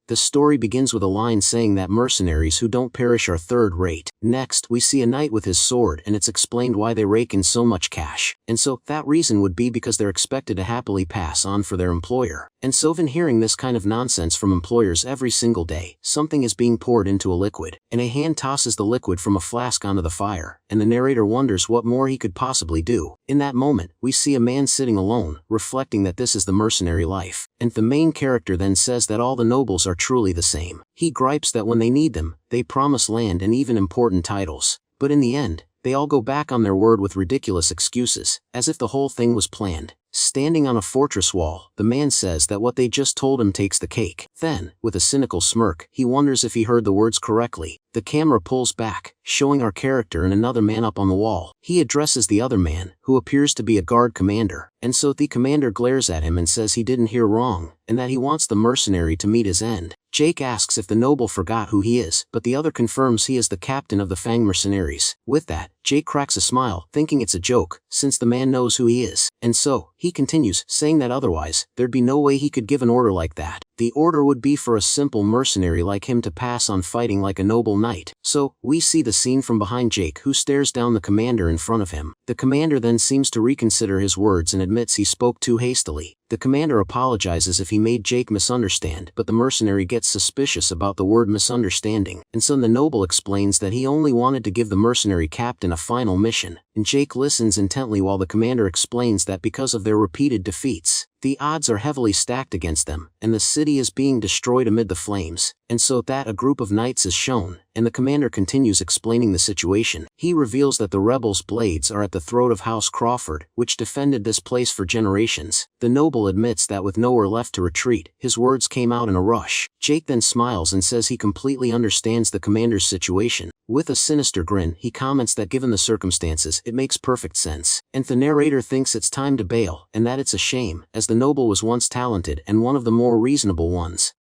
The story begins with a line saying that mercenaries who don't perish are third rate. Next, we see a knight with his sword, and it's explained why they rake in so much cash. And so, that reason would be because they're expected to happily pass on for their employer. And so when hearing this kind of nonsense from employers every single day, something is being poured into a liquid, and a hand tosses the liquid from a flask onto the fire, and the narrator wonders what more he could possibly do. In that moment, we see a man sitting alone, reflecting that this is the mercenary life. And the main character then says that all the nobles are truly the same. He gripes that when they need them, they promise land and even important titles. But in the end, they all go back on their word with ridiculous excuses, as if the whole thing was planned. Standing on a fortress wall, the man says that what they just told him takes the cake. Then, with a cynical smirk, he wonders if he heard the words correctly. The camera pulls back, showing our character and another man up on the wall. He addresses the other man, who appears to be a guard commander, and so the commander glares at him and says he didn't hear wrong, and that he wants the mercenary to meet his end. Jake asks if the noble forgot who he is, but the other confirms he is the captain of the Fang mercenaries. With that, Jake cracks a smile, thinking it's a joke, since the man knows who he is. And so, he continues, saying that otherwise, there'd be no way he could give an order like that. The order would be for a simple mercenary like him to pass on fighting like a noble knight. So, we see the scene from behind Jake, who stares down the commander in front of him. The commander then seems to reconsider his words and admits he spoke too hastily. The commander apologizes if he made Jake misunderstand, but the mercenary gets suspicious about the word misunderstanding, and so the noble explains that he only wanted to give the mercenary captain a final mission, and Jake listens intently while the commander explains that because of their repeated defeats, the odds are heavily stacked against them, and the city is being destroyed amid the flames, and so that a group of knights is shown, and the commander continues explaining the situation. He reveals that the rebels' blades are at the throat of House Crawford, which defended this place for generations. The noble admits that with nowhere left to retreat, his words came out in a rush. Jake then smiles and says he completely understands the commander's situation. With a sinister grin, he comments that given the circumstances, it makes perfect sense, and the narrator thinks it's time to bail, and that it's a shame, as the noble was once talented and one of the more reasonable ones.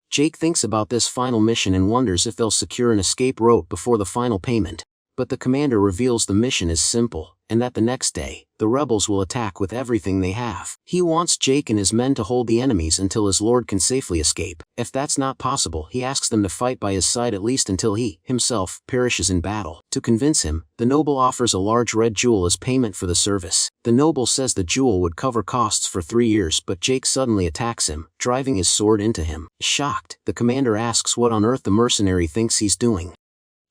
Jake thinks about this final mission and wonders if they'll secure an escape route before the final payment. But the commander reveals the mission is simple, and that the next day, the rebels will attack with everything they have. He wants Jake and his men to hold the enemies until his lord can safely escape. If that's not possible, he asks them to fight by his side at least until he, himself, perishes in battle. To convince him, the noble offers a large red jewel as payment for the service. The noble says the jewel would cover costs for 3 years, but Jake suddenly attacks him, driving his sword into him. Shocked, the commander asks what on earth the mercenary thinks he's doing.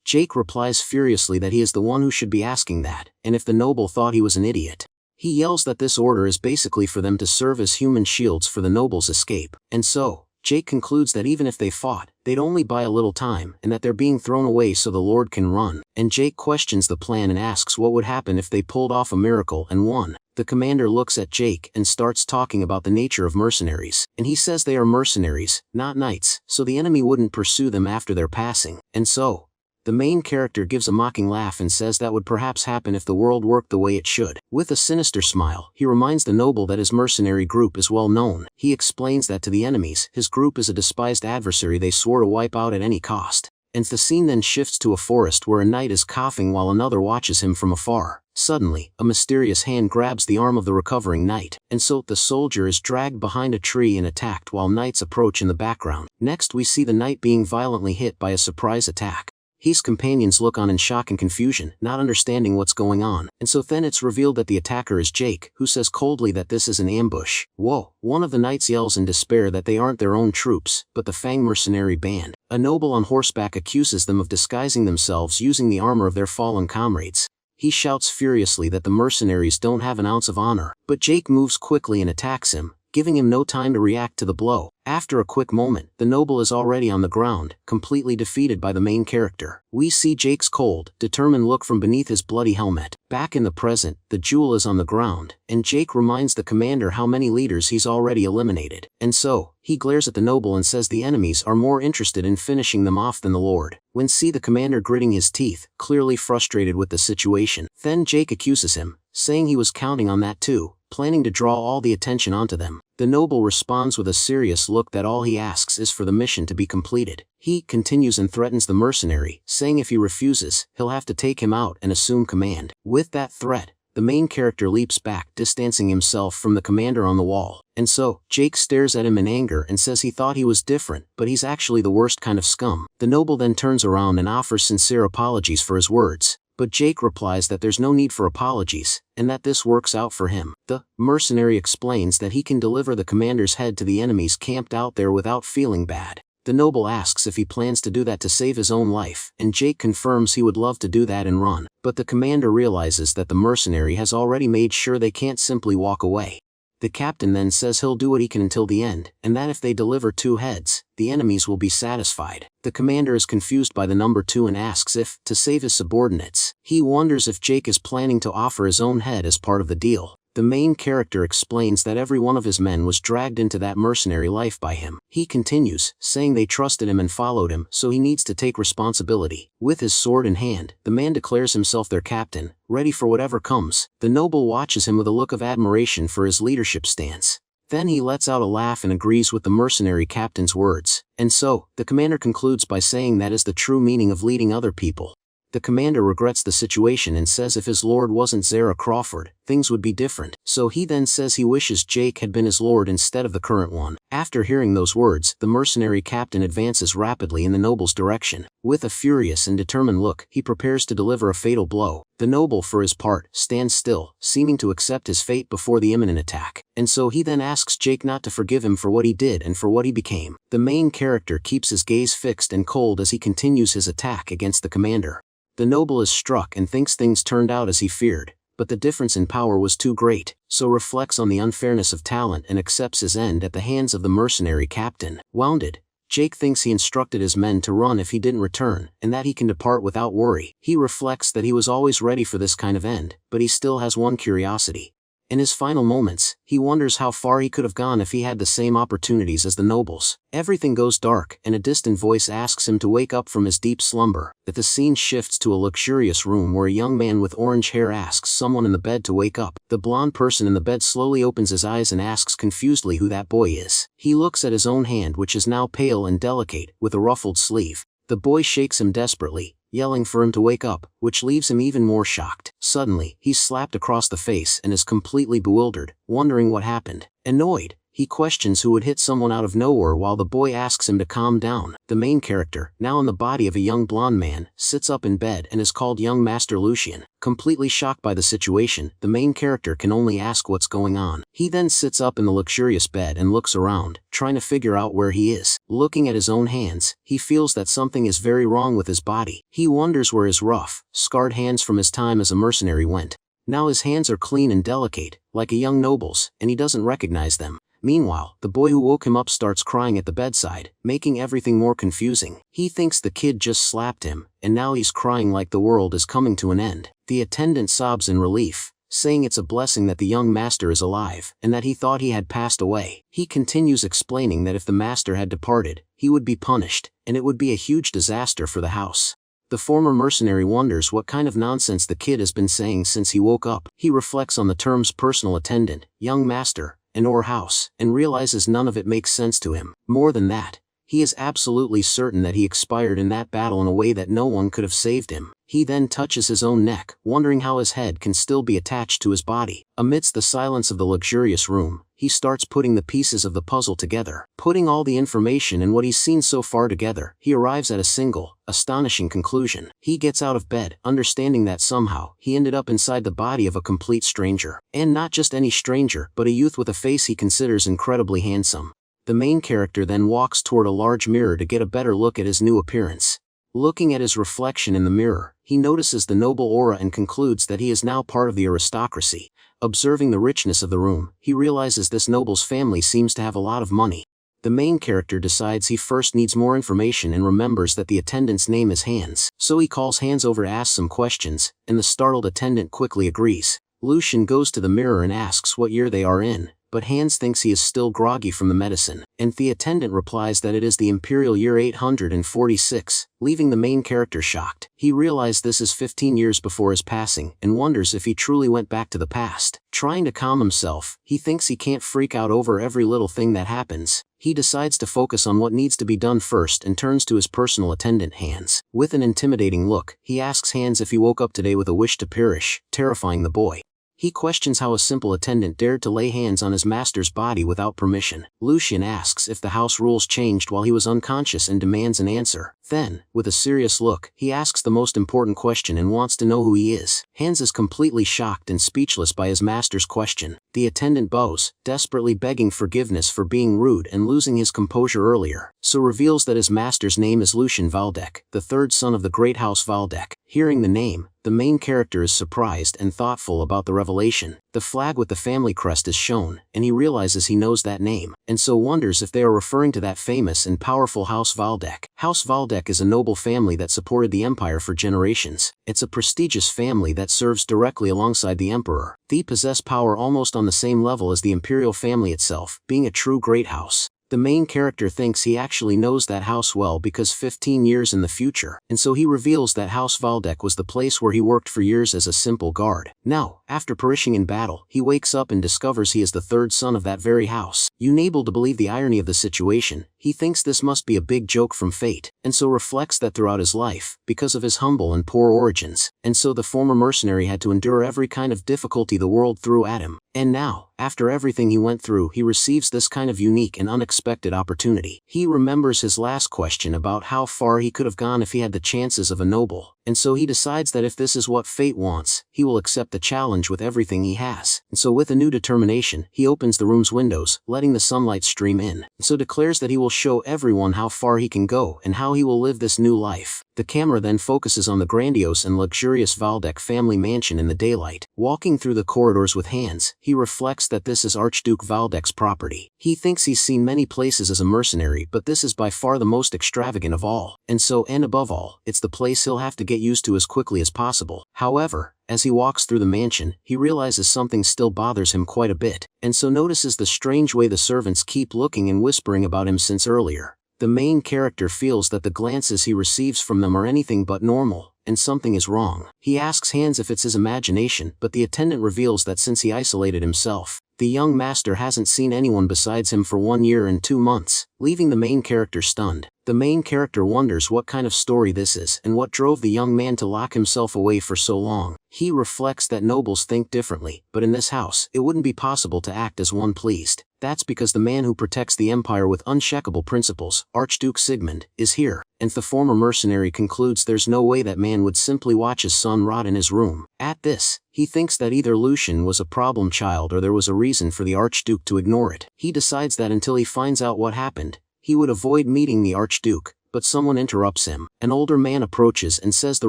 Jake replies furiously that he is the one who should be asking that, and if the noble thought he was an idiot. He yells that this order is basically for them to serve as human shields for the noble's escape, and so, Jake concludes that even if they fought, they'd only buy a little time, and that they're being thrown away so the Lord can run. And Jake questions the plan and asks what would happen if they pulled off a miracle and won. The commander looks at Jake and starts talking about the nature of mercenaries, and he says they are mercenaries, not knights, so the enemy wouldn't pursue them after their passing, and so, the main character gives a mocking laugh and says that would perhaps happen if the world worked the way it should. With a sinister smile, he reminds the noble that his mercenary group is well known. He explains that to the enemies, his group is a despised adversary they swore to wipe out at any cost. And the scene then shifts to a forest where a knight is coughing while another watches him from afar. Suddenly, a mysterious hand grabs the arm of the recovering knight, and so the soldier is dragged behind a tree and attacked while knights approach in the background. Next we see the knight being violently hit by a surprise attack. His companions look on in shock and confusion, not understanding what's going on, and so then it's revealed that the attacker is Jake, who says coldly that this is an ambush. Whoa! One of the knights yells in despair that they aren't their own troops, but the Fang mercenary band. A noble on horseback accuses them of disguising themselves using the armor of their fallen comrades. He shouts furiously that the mercenaries don't have an ounce of honor, but Jake moves quickly and attacks him, giving him no time to react to the blow. After a quick moment, the noble is already on the ground, completely defeated by the main character. We see Jake's cold, determined look from beneath his bloody helmet. Back in the present, the jewel is on the ground, and Jake reminds the commander how many leaders he's already eliminated. And so, he glares at the noble and says the enemies are more interested in finishing them off than the lord. When see the commander gritting his teeth, clearly frustrated with the situation. Then Jake accuses him, saying he was counting on that too, planning to draw all the attention onto them. The noble responds with a serious look that all he asks is for the mission to be completed. He continues and threatens the mercenary, saying if he refuses, he'll have to take him out and assume command. With that threat, the main character leaps back, distancing himself from the commander on the wall. And so, Jake stares at him in anger and says he thought he was different, but he's actually the worst kind of scum. The noble then turns around and offers sincere apologies for his words, but Jake replies that there's no need for apologies, and that this works out for him. The mercenary explains that he can deliver the commander's head to the enemies camped out there without feeling bad. The noble asks if he plans to do that to save his own life, and Jake confirms he would love to do that and run, but the commander realizes that the mercenary has already made sure they can't simply walk away. The captain then says he'll do what he can until the end, and that if they deliver 2 heads, the enemies will be satisfied. The commander is confused by the number 2 and asks if, to save his subordinates, he wonders if Jake is planning to offer his own head as part of the deal. The main character explains that every one of his men was dragged into that mercenary life by him. He continues, saying they trusted him and followed him, so he needs to take responsibility. With his sword in hand, the man declares himself their captain, ready for whatever comes. The noble watches him with a look of admiration for his leadership stance. Then he lets out a laugh and agrees with the mercenary captain's words. And so, the commander concludes by saying that is the true meaning of leading other people. The commander regrets the situation and says if his lord wasn't Zara Crawford, things would be different. So he then says he wishes Jake had been his lord instead of the current one. After hearing those words, the mercenary captain advances rapidly in the noble's direction. With a furious and determined look, he prepares to deliver a fatal blow. The noble, for his part, stands still, seeming to accept his fate before the imminent attack. And so he then asks Jake not to forgive him for what he did and for what he became. The main character keeps his gaze fixed and cold as he continues his attack against the commander. The noble is struck and thinks things turned out as he feared, but the difference in power was too great, so reflects on the unfairness of talent and accepts his end at the hands of the mercenary captain. Wounded, Jake thinks he instructed his men to run if he didn't return, and that he can depart without worry. He reflects that he was always ready for this kind of end, but he still has one curiosity. In his final moments, he wonders how far he could have gone if he had the same opportunities as the nobles. Everything goes dark, and a distant voice asks him to wake up from his deep slumber. The scene shifts to a luxurious room where a young man with orange hair asks someone in the bed to wake up. The blonde person in the bed slowly opens his eyes and asks confusedly who that boy is. He looks at his own hand, which is now pale and delicate, with a ruffled sleeve. The boy shakes him desperately, yelling for him to wake up, which leaves him even more shocked. Suddenly, he's slapped across the face and is completely bewildered, wondering what happened. Annoyed, he questions who would hit someone out of nowhere while the boy asks him to calm down. The main character, now in the body of a young blonde man, sits up in bed and is called Young Master Lucian. Completely shocked by the situation, the main character can only ask what's going on. He then sits up in the luxurious bed and looks around, trying to figure out where he is. Looking at his own hands, he feels that something is very wrong with his body. He wonders where his rough, scarred hands from his time as a mercenary went. Now his hands are clean and delicate, like a young noble's, and he doesn't recognize them. Meanwhile, the boy who woke him up starts crying at the bedside, making everything more confusing. He thinks the kid just slapped him, and now he's crying like the world is coming to an end. The attendant sobs in relief, saying it's a blessing that the young master is alive, and that he thought he had passed away. He continues explaining that if the master had departed, he would be punished, and it would be a huge disaster for the house. The former mercenary wonders what kind of nonsense the kid has been saying since he woke up. He reflects on the terms personal attendant, young master, and or house, and realizes none of it makes sense to him. More than that, he is absolutely certain that he expired in that battle in a way that no one could have saved him. He then touches his own neck, wondering how his head can still be attached to his body. Amidst the silence of the luxurious room, he starts putting the pieces of the puzzle together. Putting all the information and what he's seen so far together, he arrives at a single, astonishing conclusion. He gets out of bed, understanding that somehow, he ended up inside the body of a complete stranger. And not just any stranger, but a youth with a face he considers incredibly handsome. The main character then walks toward a large mirror to get a better look at his new appearance. Looking at his reflection in the mirror, he notices the noble aura and concludes that he is now part of the aristocracy. Observing the richness of the room, he realizes this noble's family seems to have a lot of money. The main character decides he first needs more information and remembers that the attendant's name is Hans. So he calls Hans over to ask some questions, and the startled attendant quickly agrees. Lucian goes to the mirror and asks what year they are in, but Hans thinks he is still groggy from the medicine, and the attendant replies that it is the imperial year 846, leaving the main character shocked. He realizes this is 15 years before his passing, and wonders if he truly went back to the past. Trying to calm himself, he thinks he can't freak out over every little thing that happens. He decides to focus on what needs to be done first and turns to his personal attendant Hans. With an intimidating look, he asks Hans if he woke up today with a wish to perish, terrifying the boy. He questions how a simple attendant dared to lay hands on his master's body without permission. Lucian asks if the house rules changed while he was unconscious and demands an answer. Then, with a serious look, he asks the most important question and wants to know who he is. Hans is completely shocked and speechless by his master's question. The attendant bows, desperately begging forgiveness for being rude and losing his composure earlier, so reveals that his master's name is Lucian Valdek, the third son of the great house Valdek. Hearing the name, the main character is surprised and thoughtful about the revelation. The flag with the family crest is shown, and he realizes he knows that name, and so wonders if they are referring to that famous and powerful House Valdek. House Valdek is a noble family that supported the empire for generations. It's a prestigious family that serves directly alongside the emperor. They possess power almost on the same level as the imperial family itself, being a true great house. The main character thinks he actually knows that house well because 15 years in the future, and so he reveals that House Valdek was the place where he worked for years as a simple guard. Now, after perishing in battle, he wakes up and discovers he is the third son of that very house. Unable to believe the irony of the situation, he thinks this must be a big joke from fate, and so reflects that throughout his life, because of his humble and poor origins, and so the former mercenary had to endure every kind of difficulty the world threw at him. And now, after everything he went through, he receives this kind of unique and unexpected opportunity. He remembers his last question about how far he could have gone if he had the chances of a noble, and so he decides that if this is what fate wants, he will accept the challenge with everything he has. And so with a new determination, he opens the room's windows, letting the sunlight stream in, and so declares that he will show everyone how far he can go and how he will live this new life. The camera then focuses on the grandiose and luxurious Valdek family mansion in the daylight. Walking through the corridors with Hans, he reflects that this is Archduke Valdek's property. He thinks he's seen many places as a mercenary, but this is by far the most extravagant of all. And above all, it's the place he'll have to get used to as quickly as possible. However, as he walks through the mansion, he realizes something still bothers him quite a bit, and so notices the strange way the servants keep looking and whispering about him since earlier. The main character feels that the glances he receives from them are anything but normal, and something is wrong. He asks Hans if it's his imagination, but the attendant reveals that since he isolated himself, the young master hasn't seen anyone besides him for 1 year and 2 months, leaving the main character stunned. The main character wonders what kind of story this is and what drove the young man to lock himself away for so long. He reflects that nobles think differently, but in this house, it wouldn't be possible to act as one pleased. That's because the man who protects the empire with unshakable principles, Archduke Sigmund, is here, and the former mercenary concludes there's no way that man would simply watch his son rot in his room. At this, he thinks that either Lucian was a problem child or there was a reason for the Archduke to ignore it. He decides that until he finds out what happened, he would avoid meeting the Archduke, but someone interrupts him. An older man approaches and says the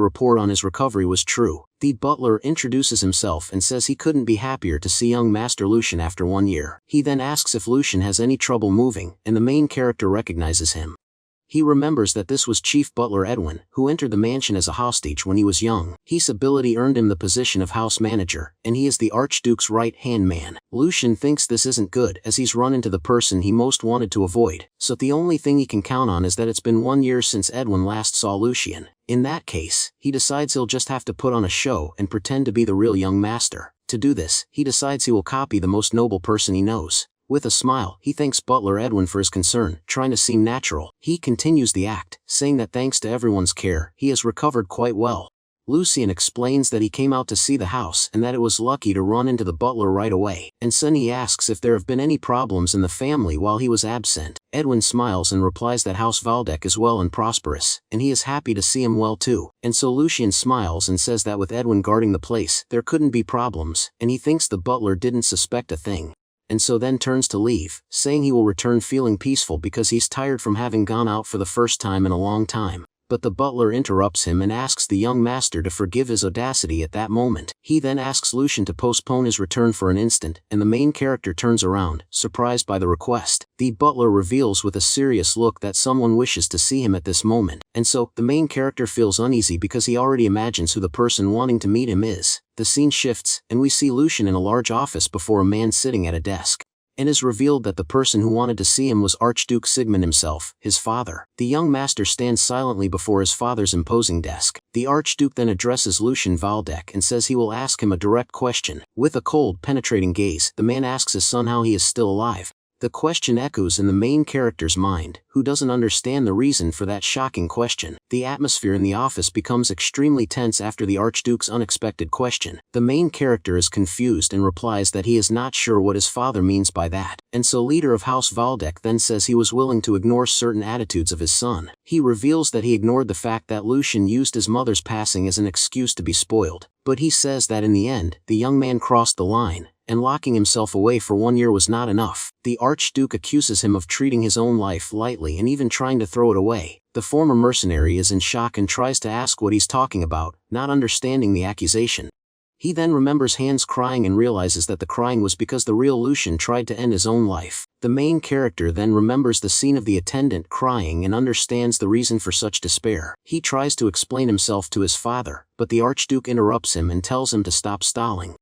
report on his recovery was true. The butler introduces himself and says he couldn't be happier to see young Master Lucian after 1 year. He then asks if Lucian has any trouble moving, and the main character recognizes him. He remembers that this was Chief Butler Edwin, who entered the mansion as a hostage when he was young. His ability earned him the position of house manager, and he is the Archduke's right-hand man. Lucian thinks this isn't good as he's run into the person he most wanted to avoid, so the only thing he can count on is that it's been 1 year since Edwin last saw Lucian. In that case, he decides he'll just have to put on a show and pretend to be the real young master. To do this, he decides he will copy the most noble person he knows. With a smile, he thanks Butler Edwin for his concern, trying to seem natural. He continues the act, saying that thanks to everyone's care, he has recovered quite well. Lucian explains that he came out to see the house and that it was lucky to run into the butler right away. And then he asks if there have been any problems in the family while he was absent. Edwin smiles and replies that House Valdek is well and prosperous, and he is happy to see him well too. And so Lucian smiles and says that with Edwin guarding the place, there couldn't be problems, and he thinks the butler didn't suspect a thing. And so then turns to leave, saying he will return feeling peaceful because he's tired from having gone out for the first time in a long time. But the butler interrupts him and asks the young master to forgive his audacity at that moment. He then asks Lucian to postpone his return for an instant, and the main character turns around, surprised by the request. The butler reveals with a serious look that someone wishes to see him at this moment, and so the main character feels uneasy because he already imagines who the person wanting to meet him is. The scene shifts, and we see Lucian in a large office before a man sitting at a desk. And is revealed that the person who wanted to see him was Archduke Sigmund himself, his father. The young master stands silently before his father's imposing desk. The Archduke then addresses Lucian Valdek and says he will ask him a direct question. With a cold, penetrating gaze, the man asks his son how he is still alive. The question echoes in the main character's mind, who doesn't understand the reason for that shocking question. The atmosphere in the office becomes extremely tense after the Archduke's unexpected question. The main character is confused and replies that he is not sure what his father means by that. And so leader of House Waldeck then says he was willing to ignore certain attitudes of his son. He reveals that he ignored the fact that Lucian used his mother's passing as an excuse to be spoiled. But he says that in the end, the young man crossed the line, and locking himself away for 1 year was not enough. The Archduke accuses him of treating his own life lightly and even trying to throw it away. The former mercenary is in shock and tries to ask what he's talking about, not understanding the accusation. He then remembers Hans crying and realizes that the crying was because the real Lucian tried to end his own life. The main character then remembers the scene of the attendant crying and understands the reason for such despair. He tries to explain himself to his father, but the Archduke interrupts him and tells him to stop stalling.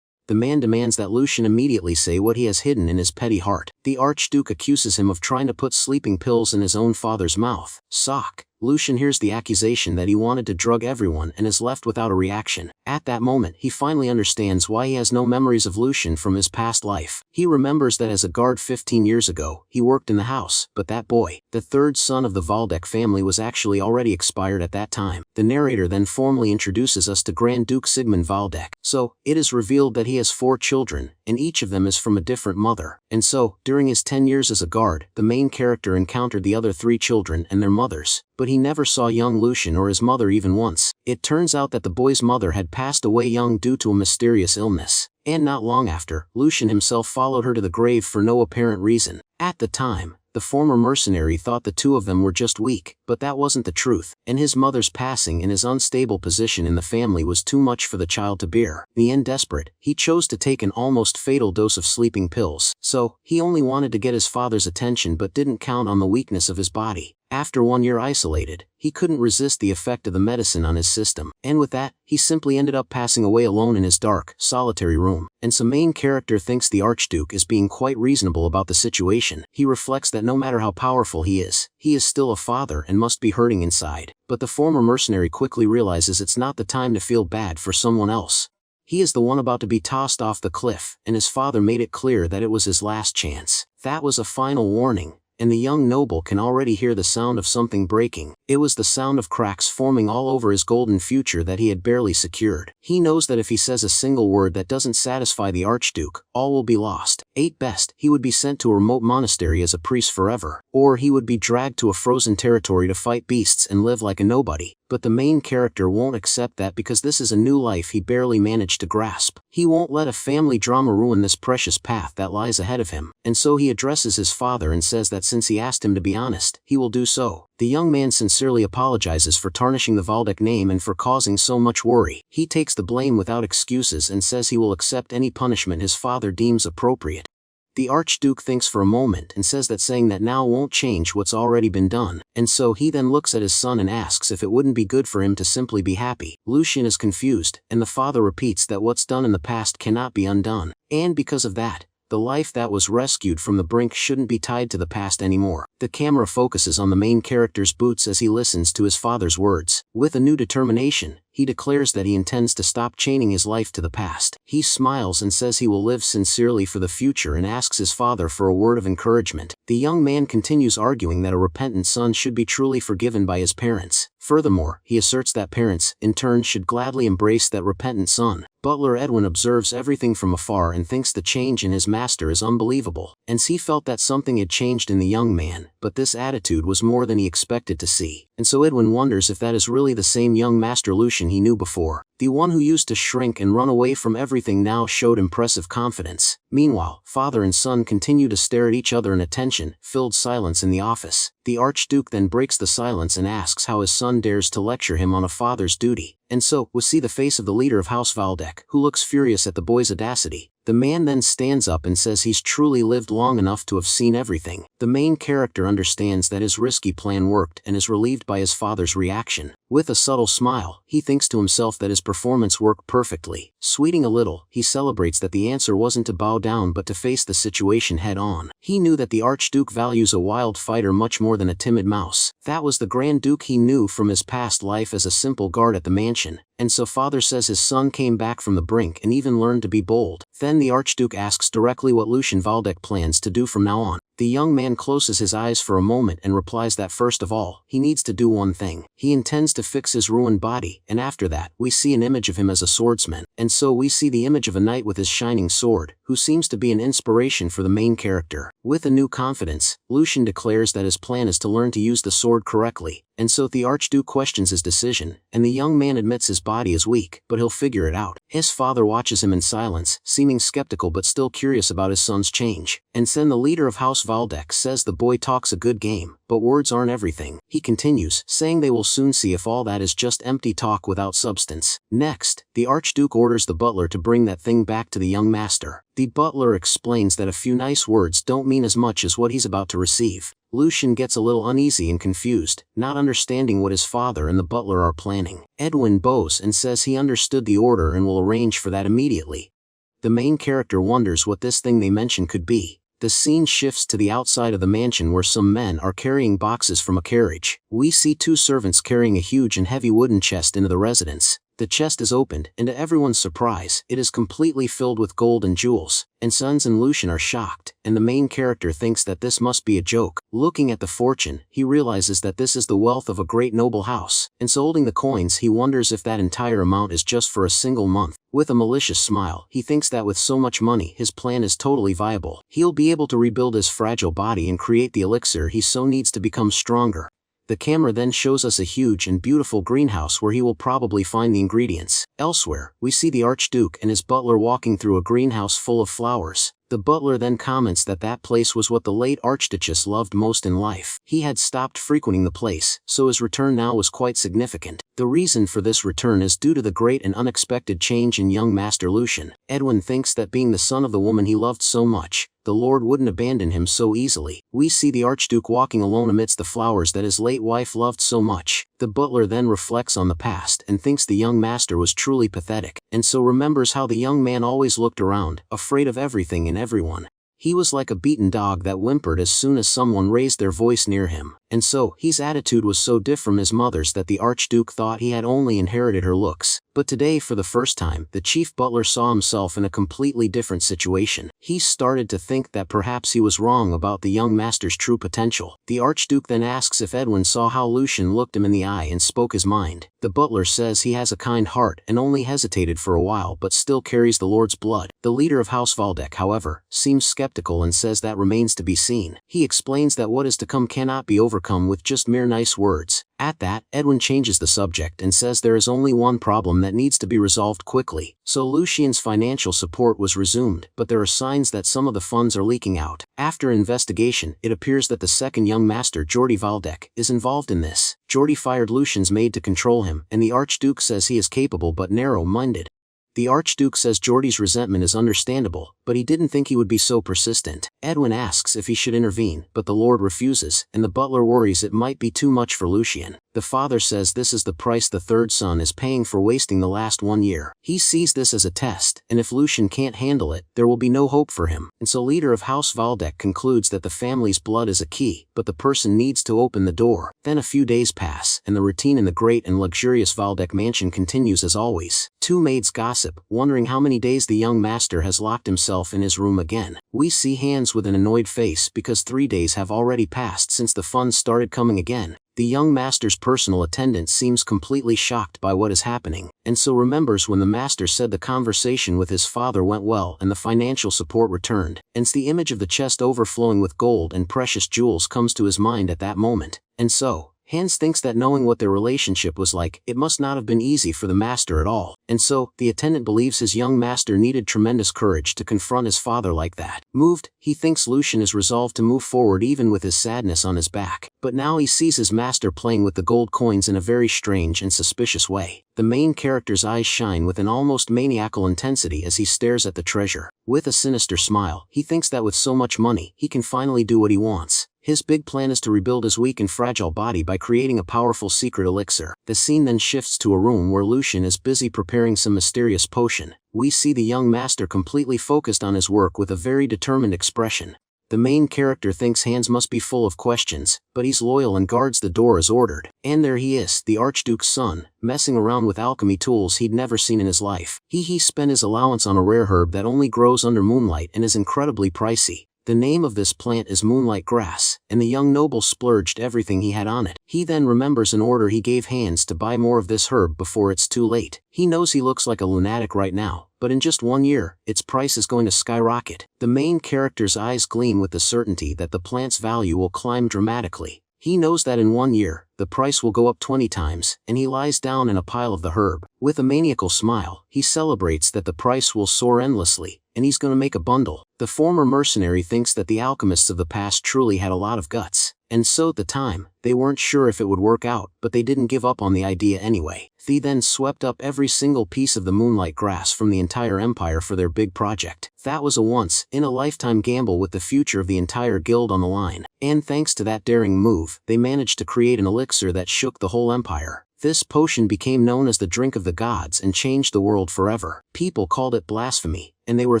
The man demands that Lucian immediately say what he has hidden in his petty heart. The Archduke accuses him of trying to put sleeping pills in his own father's mouth. Sock. Lucian hears the accusation that he wanted to drug everyone and is left without a reaction. At that moment, he finally understands why he has no memories of Lucian from his past life. He remembers that as a guard 15 years ago, he worked in the house, but that boy, the third son of the Waldeck family, was actually already expired at that time. The narrator then formally introduces us to Grand Duke Sigmund Waldeck. So, it is revealed that he has 4 children, and each of them is from a different mother. And so, during his 10 years as a guard, the main character encountered the other 3 children and their mothers. But he never saw young Lucian or his mother even once. It turns out that the boy's mother had passed away young due to a mysterious illness. And not long after, Lucian himself followed her to the grave for no apparent reason. At the time, the former mercenary thought the 2 of them were just weak, but that wasn't the truth, and his mother's passing and his unstable position in the family was too much for the child to bear. In the end, desperate, he chose to take an almost fatal dose of sleeping pills. So, he only wanted to get his father's attention but didn't count on the weakness of his body. After 1 year isolated, he couldn't resist the effect of the medicine on his system, and with that, he simply ended up passing away alone in his dark, solitary room. And so main character thinks the Archduke is being quite reasonable about the situation. He reflects that no matter how powerful he is still a father and must be hurting inside. But the former mercenary quickly realizes it's not the time to feel bad for someone else. He is the one about to be tossed off the cliff, and his father made it clear that it was his last chance. That was a final warning, and the young noble can already hear the sound of something breaking. It was the sound of cracks forming all over his golden future that he had barely secured. He knows that if he says a single word that doesn't satisfy the Archduke, all will be lost. At best, he would be sent to a remote monastery as a priest forever, or he would be dragged to a frozen territory to fight beasts and live like a nobody. But the main character won't accept that because this is a new life he barely managed to grasp. He won't let a family drama ruin this precious path that lies ahead of him, and so he addresses his father and says that since he asked him to be honest, he will do so. The young man sincerely apologizes for tarnishing the Waldeck name and for causing so much worry. He takes the blame without excuses and says he will accept any punishment his father deems appropriate. The Archduke thinks for a moment and says that saying that now won't change what's already been done, and so he then looks at his son and asks if it wouldn't be good for him to simply be happy. Lucian is confused, and the father repeats that what's done in the past cannot be undone, and because of that, the life that was rescued from the brink shouldn't be tied to the past anymore. The camera focuses on the main character's boots as he listens to his father's words. With a new determination, he declares that he intends to stop chaining his life to the past. He smiles and says he will live sincerely for the future and asks his father for a word of encouragement. The young man continues arguing that a repentant son should be truly forgiven by his parents. Furthermore, he asserts that parents, in turn, should gladly embrace that repentant son. Butler Edwin observes everything from afar and thinks the change in his master is unbelievable, and he felt that something had changed in the young man, but this attitude was more than he expected to see. And so Edwin wonders if that is really the same young Master Lucian he knew before. The one who used to shrink and run away from everything now showed impressive confidence. Meanwhile, father and son continue to stare at each other in a tension-filled silence in the office. The Archduke then breaks the silence and asks how his son dares to lecture him on a father's duty. And so, we see the face of the leader of House Waldeck, who looks furious at the boy's audacity. The man then stands up and says he's truly lived long enough to have seen everything. The main character understands that his risky plan worked and is relieved by his father's reaction. With a subtle smile, he thinks to himself that his performance worked perfectly. Sweeting a little, he celebrates that the answer wasn't to bow down but to face the situation head on. He knew that the Archduke values a wild fighter much more than a timid mouse. That was the Grand Duke he knew from his past life as a simple guard at the mansion. And so father says his son came back from the brink and even learned to be bold. Then the Archduke asks directly what Lucien Waldeck plans to do from now on. The young man closes his eyes for a moment and replies that first of all, he needs to do one thing. He intends to fix his ruined body, and after that, we see an image of him as a swordsman. And so we see the image of a knight with his shining sword, who seems to be an inspiration for the main character. With a new confidence, Lucien declares that his plan is to learn to use the sword correctly. And so the Archduke questions his decision, and the young man admits his body is weak, but he'll figure it out. His father watches him in silence, seeming skeptical but still curious about his son's change. And then the leader of House Waldeck says the boy talks a good game, but words aren't everything. He continues, saying they will soon see if all that is just empty talk without substance. Next, the Archduke orders the butler to bring that thing back to the young master. The butler explains that a few nice words don't mean as much as what he's about to receive. Lucien gets a little uneasy and confused, not understanding what his father and the butler are planning. Edwin bows and says he understood the order and will arrange for that immediately. The main character wonders what this thing they mention could be. The scene shifts to the outside of the mansion where some men are carrying boxes from a carriage. We see two servants carrying a huge and heavy wooden chest into the residence. The chest is opened, and to everyone's surprise, it is completely filled with gold and jewels. And Sons and Lucien are shocked, and the main character thinks that this must be a joke. Looking at the fortune, he realizes that this is the wealth of a great noble house, and so holding the coins he wonders if that entire amount is just for a single month. With a malicious smile, he thinks that with so much money his plan is totally viable. He'll be able to rebuild his fragile body and create the elixir he so needs to become stronger. The camera then shows us a huge and beautiful greenhouse where he will probably find the ingredients. Elsewhere, we see the Archduke and his butler walking through a greenhouse full of flowers. The butler then comments that that place was what the late Archduchess loved most in life. He had stopped frequenting the place, so his return now was quite significant. The reason for this return is due to the great and unexpected change in young Master Lucien. Edwin thinks that being the son of the woman he loved so much, the Lord wouldn't abandon him so easily. We see the Archduke walking alone amidst the flowers that his late wife loved so much. The butler then reflects on the past and thinks the young master was truly pathetic, and so remembers how the young man always looked around, afraid of everything and everyone. He was like a beaten dog that whimpered as soon as someone raised their voice near him, and so his attitude was so different from his mother's that the Archduke thought he had only inherited her looks. But today, for the first time, the chief butler saw himself in a completely different situation. He started to think that perhaps he was wrong about the young master's true potential. The Archduke then asks if Edwin saw how Lucien looked him in the eye and spoke his mind. The butler says he has a kind heart and only hesitated for a while but still carries the Lord's blood. The leader of House Waldeck, however, seems skeptical and says that remains to be seen. He explains that what is to come cannot be overcome with just mere nice words. At that, Edwin changes the subject and says there is only one problem that needs to be resolved quickly. So Lucien's financial support was resumed, but there are signs that some of the funds are leaking out. After investigation, it appears that the second young master, Jordi Waldeck, is involved in this. Jordi fired Lucien's maid to control him, and the Archduke says he is capable but narrow-minded. The Archduke says Jordi's resentment is understandable, but he didn't think he would be so persistent. Edwin asks if he should intervene, but the Lord refuses, and the butler worries it might be too much for Lucien. The father says this is the price the third son is paying for wasting the last 1 year. He sees this as a test, and if Lucien can't handle it, there will be no hope for him. And so leader of House Waldeck concludes that the family's blood is a key, but the person needs to open the door. Then a few days pass, and the routine in the great and luxurious Waldeck mansion continues as always. Two maids gossip, wondering how many days the young master has locked himself in his room again. We see Hans with an annoyed face because 3 days have already passed since the funds started coming again. The young master's personal attendant seems completely shocked by what is happening, and so remembers when the master said the conversation with his father went well and the financial support returned. And the image of the chest overflowing with gold and precious jewels comes to his mind at that moment. And so Hans thinks that knowing what their relationship was like, it must not have been easy for the master at all. And so, the attendant believes his young master needed tremendous courage to confront his father like that. Moved, he thinks Lucien is resolved to move forward even with his sadness on his back. But now he sees his master playing with the gold coins in a very strange and suspicious way. The main character's eyes shine with an almost maniacal intensity as he stares at the treasure. With a sinister smile, he thinks that with so much money, he can finally do what he wants. His big plan is to rebuild his weak and fragile body by creating a powerful secret elixir. The scene then shifts to a room where Lucian is busy preparing some mysterious potion. We see the young master completely focused on his work with a very determined expression. The main character thinks Hans must be full of questions, but he's loyal and guards the door as ordered. And there he is, the Archduke's son, messing around with alchemy tools he'd never seen in his life. He spent his allowance on a rare herb that only grows under moonlight and is incredibly pricey. The name of this plant is moonlight grass, and the young noble splurged everything he had on it. He then remembers an order he gave Hans to buy more of this herb before it's too late. He knows he looks like a lunatic right now, but in just 1 year, its price is going to skyrocket. The main character's eyes gleam with the certainty that the plant's value will climb dramatically. He knows that in 1 year, the price will go up 20 times, and he lies down in a pile of the herb. With a maniacal smile, he celebrates that the price will soar endlessly, and he's gonna make a bundle. The former mercenary thinks that the alchemists of the past truly had a lot of guts, and so at the time, they weren't sure if it would work out, but they didn't give up on the idea anyway. They then swept up every single piece of the moonlight grass from the entire empire for their big project. That was a once-in-a-lifetime gamble with the future of the entire guild on the line. And thanks to that daring move, they managed to create an elixir that shook the whole empire. This potion became known as the drink of the gods and changed the world forever. People called it blasphemy, and they were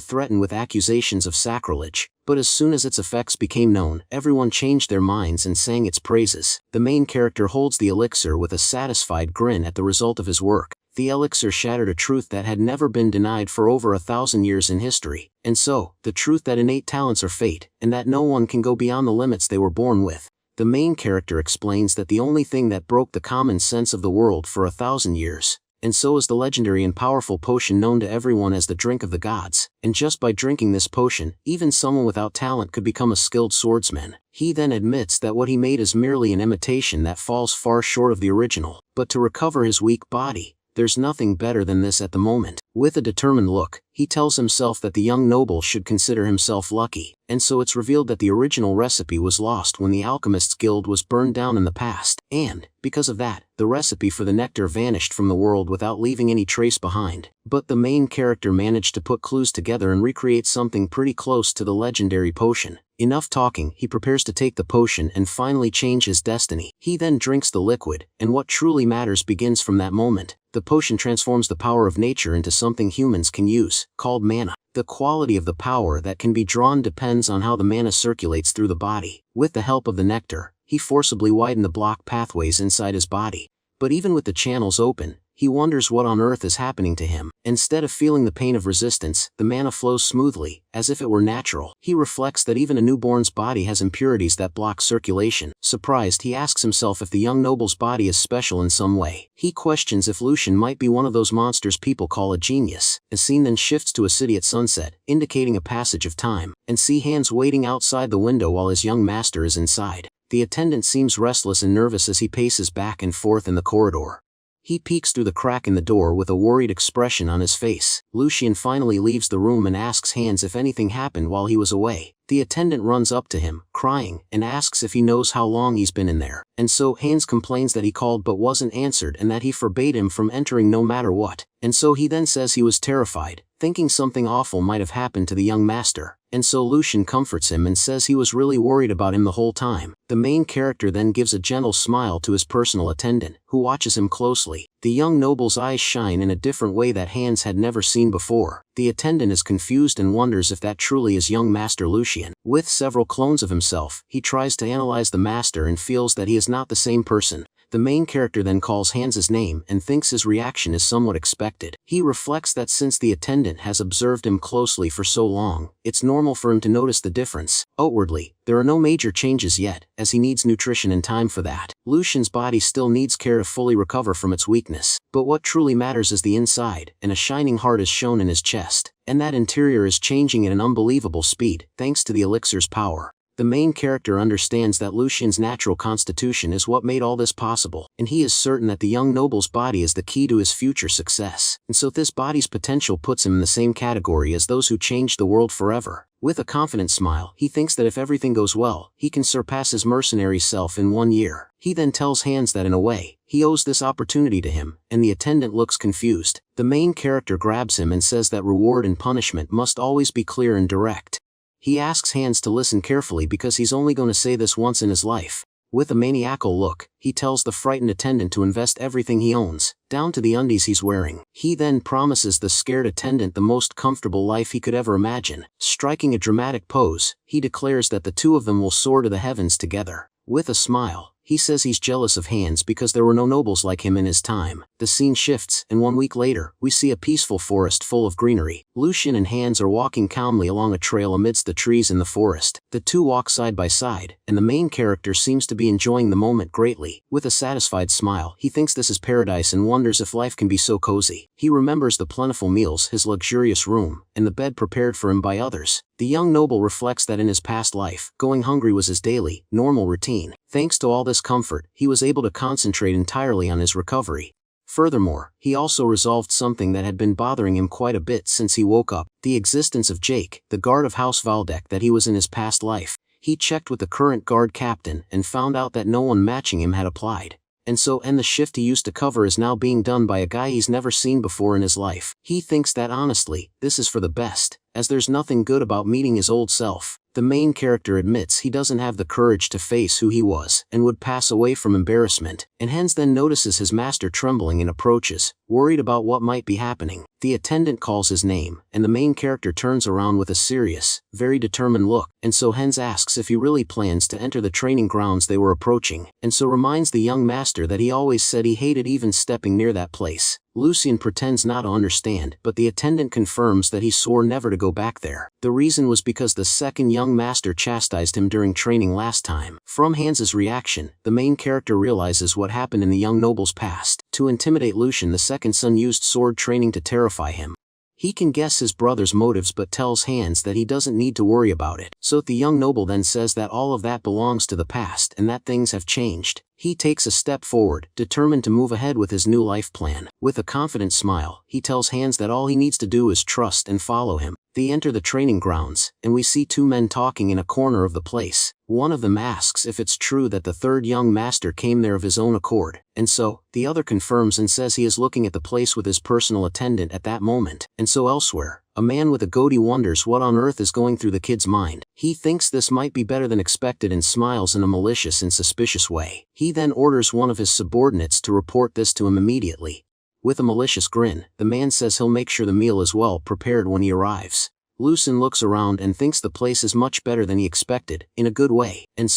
threatened with accusations of sacrilege. But as soon as its effects became known, everyone changed their minds and sang its praises. The main character holds the elixir with a satisfied grin at the result of his work. The elixir shattered a truth that had never been denied for over 1,000 years in history. And so, the truth that innate talents are fate, and that no one can go beyond the limits they were born with. The main character explains that the only thing that broke the common sense of the world for 1,000 years, and so is the legendary and powerful potion known to everyone as the drink of the gods, and just by drinking this potion, even someone without talent could become a skilled swordsman. He then admits that what he made is merely an imitation that falls far short of the original, but to recover his weak body, there's nothing better than this at the moment. With a determined look, he tells himself that the young noble should consider himself lucky, and so it's revealed that the original recipe was lost when the Alchemists Guild was burned down in the past, and, because of that, the recipe for the nectar vanished from the world without leaving any trace behind. But the main character managed to put clues together and recreate something pretty close to the legendary potion. Enough talking, he prepares to take the potion and finally change his destiny. He then drinks the liquid, and what truly matters begins from that moment. The potion transforms the power of nature into something humans can use, called mana. The quality of the power that can be drawn depends on how the mana circulates through the body. With the help of the nectar, he forcibly widened the block pathways inside his body. But even with the channels open, he wonders what on earth is happening to him. Instead of feeling the pain of resistance, the mana flows smoothly, as if it were natural. He reflects that even a newborn's body has impurities that block circulation. Surprised, he asks himself if the young noble's body is special in some way. He questions if Lucian might be one of those monsters people call a genius. The scene then shifts to a city at sunset, indicating a passage of time, and see Hans waiting outside the window while his young master is inside. The attendant seems restless and nervous as he paces back and forth in the corridor. He peeks through the crack in the door with a worried expression on his face. Lucian finally leaves the room and asks Hans if anything happened while he was away. The attendant runs up to him, crying, and asks if he knows how long he's been in there. And so Hans complains that he called but wasn't answered and that he forbade him from entering no matter what. And so he then says he was terrified, thinking something awful might have happened to the young master. And so Lucian comforts him and says he was really worried about him the whole time. The main character then gives a gentle smile to his personal attendant, who watches him closely. The young noble's eyes shine in a different way that Hans had never seen before. The attendant is confused and wonders if that truly is young Master Lucian. With several clones of himself, he tries to analyze the master and feels that he is not the same person. The main character then calls Hans's name and thinks his reaction is somewhat expected. He reflects that since the attendant has observed him closely for so long, it's normal for him to notice the difference. Outwardly, there are no major changes yet, as he needs nutrition and time for that. Lucian's body still needs care to fully recover from its weakness. But what truly matters is the inside, and a shining heart is shown in his chest. And that interior is changing at an unbelievable speed, thanks to the elixir's power. The main character understands that Lucian's natural constitution is what made all this possible, and he is certain that the young noble's body is the key to his future success. And so this body's potential puts him in the same category as those who changed the world forever. With a confident smile, he thinks that if everything goes well, he can surpass his mercenary self in 1 year. He then tells Hans that in a way, he owes this opportunity to him, and the attendant looks confused. The main character grabs him and says that reward and punishment must always be clear and direct. He asks Hans to listen carefully because he's only going to say this once in his life. With a maniacal look, he tells the frightened attendant to invest everything he owns, down to the undies he's wearing. He then promises the scared attendant the most comfortable life he could ever imagine. Striking a dramatic pose, he declares that the two of them will soar to the heavens together. With a smile, he says he's jealous of Hans because there were no nobles like him in his time. The scene shifts, and 1 week later, we see a peaceful forest full of greenery. Lucien and Hans are walking calmly along a trail amidst the trees in the forest. The two walk side by side, and the main character seems to be enjoying the moment greatly. With a satisfied smile, he thinks this is paradise and wonders if life can be so cozy. He remembers the plentiful meals, his luxurious room, and the bed prepared for him by others. The young noble reflects that in his past life, going hungry was his daily, normal routine. Thanks to all this comfort, he was able to concentrate entirely on his recovery. Furthermore, he also resolved something that had been bothering him quite a bit since he woke up, the existence of Jake, the guard of House Valdek that he was in his past life. He checked with the current guard captain and found out that no one matching him had applied. And the shift he used to cover is now being done by a guy he's never seen before in his life. He thinks that honestly, this is for the best, as there's nothing good about meeting his old self. The main character admits he doesn't have the courage to face who he was, and would pass away from embarrassment, and Hans then notices his master trembling and approaches, worried about what might be happening. The attendant calls his name, and the main character turns around with a serious, very determined look, and Hans asks if he really plans to enter the training grounds they were approaching, and reminds the young master that he always said he hated even stepping near that place. Lucien pretends not to understand, but the attendant confirms that he swore never to go back there. The reason was because the second young master chastised him during training last time. From Hans's reaction, the main character realizes what happened in the young noble's past. To intimidate Lucien, the second son used sword training to terrify him. He can guess his brother's motives but tells Hans that he doesn't need to worry about it. So the young noble then says that all of that belongs to the past and that things have changed. He takes a step forward, determined to move ahead with his new life plan. With a confident smile, he tells Hans that all he needs to do is trust and follow him. They enter the training grounds, and we see two men talking in a corner of the place. One of them asks if it's true that the third young master came there of his own accord, and the other confirms and says he is looking at the place with his personal attendant at that moment. And elsewhere, a man with a goatee wonders what on earth is going through the kid's mind. He thinks this might be better than expected and smiles in a malicious and suspicious way. He then orders one of his subordinates to report this to him immediately. With a malicious grin, the man says he'll make sure the meal is well prepared when he arrives. Lucien looks around and thinks the place is much better than he expected, in a good way, and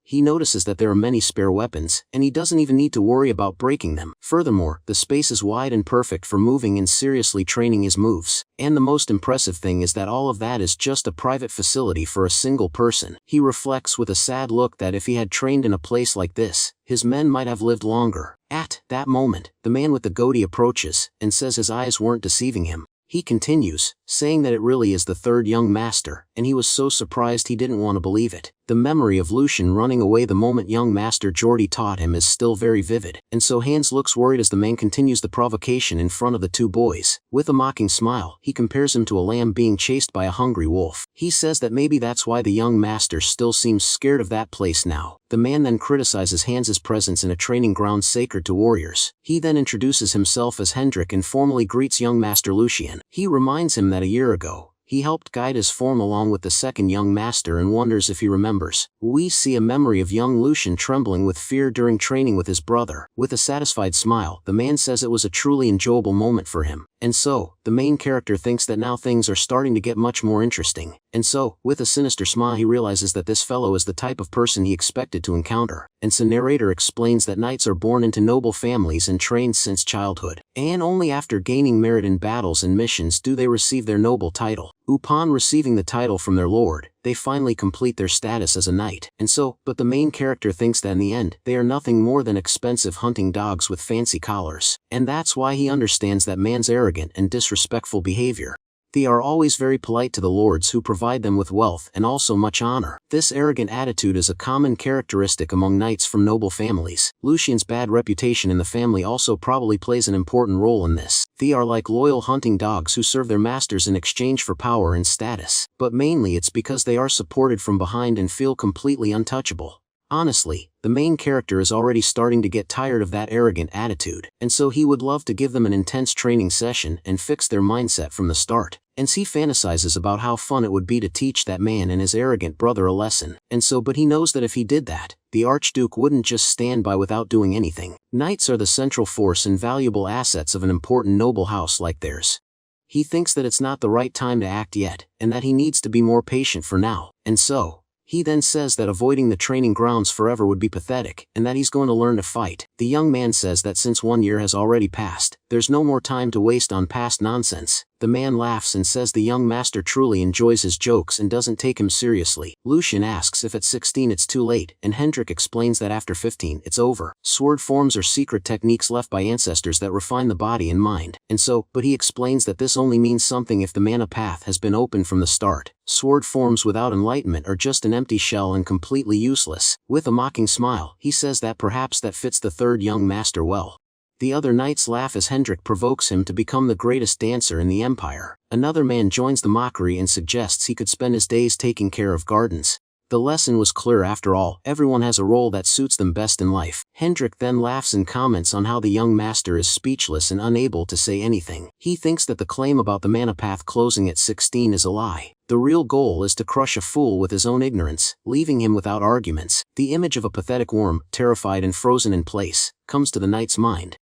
he notices that there are many spare weapons, and he doesn't even need to worry about breaking them. Furthermore, the space is wide and perfect for moving and seriously training his moves. And the most impressive thing is that all of that is just a private facility for a single person. He reflects with a sad look that if he had trained in a place like this, his men might have lived longer. At that moment, the man with the goatee approaches, and says his eyes weren't deceiving him. He continues, saying that it really is the third young master, and he was so surprised he didn't want to believe it. The memory of Lucien running away the moment young master Jordi taught him is still very vivid, and Hans looks worried as the man continues the provocation in front of the two boys. With a mocking smile, he compares him to a lamb being chased by a hungry wolf. He says that maybe that's why the young master still seems scared of that place now. The man then criticizes Hans's presence in a training ground sacred to warriors. He then introduces himself as Hendrik and formally greets young master Lucien. He reminds him that a year ago, he helped guide his form along with the second young master and wonders if he remembers. We see a memory of young Lucien trembling with fear during training with his brother. With a satisfied smile, the man says it was a truly enjoyable moment for him. And the main character thinks that now things are starting to get much more interesting. And with a sinister smile, he realizes that this fellow is the type of person he expected to encounter. And the narrator explains that knights are born into noble families and trained since childhood. And only after gaining merit in battles and missions do they receive their noble title. Upon receiving the title from their lord, they finally complete their status as a knight. And but the main character thinks that in the end, they are nothing more than expensive hunting dogs with fancy collars. And that's why he understands that man's arrogant and disrespectful behavior. They are always very polite to the lords who provide them with wealth and also much honor. This arrogant attitude is a common characteristic among knights from noble families. Lucien's bad reputation in the family also probably plays an important role in this. They are like loyal hunting dogs who serve their masters in exchange for power and status. But mainly it's because they are supported from behind and feel completely untouchable. Honestly, the main character is already starting to get tired of that arrogant attitude, and so he would love to give them an intense training session and fix their mindset from the start. And he fantasizes about how fun it would be to teach that man and his arrogant brother a lesson. But he knows that if he did that, the Archduke wouldn't just stand by without doing anything. Knights are the central force and valuable assets of an important noble house like theirs. He thinks that it's not the right time to act yet, and that he needs to be more patient for now. He then says that avoiding the training grounds forever would be pathetic, and that he's going to learn to fight. The young man says that since 1 year has already passed, there's no more time to waste on past nonsense. The man laughs and says the young master truly enjoys his jokes and doesn't take him seriously. Lucian asks if at 16 it's too late, and Hendrik explains that after 15 it's over. Sword forms are secret techniques left by ancestors that refine the body and mind. But he explains that this only means something if the mana path has been open from the start. Sword forms without enlightenment are just an empty shell and completely useless. With a mocking smile, he says that perhaps that fits the third young master well. The other knights laugh as Hendrik provokes him to become the greatest dancer in the empire. Another man joins the mockery and suggests he could spend his days taking care of gardens. The lesson was clear after all, everyone has a role that suits them best in life. Hendrik then laughs and comments on how the young master is speechless and unable to say anything. He thinks that the claim about the mana path closing at 16 is a lie. The real goal is to crush a fool with his own ignorance, leaving him without arguments. The image of a pathetic worm, terrified and frozen in place, comes to the knight's mind.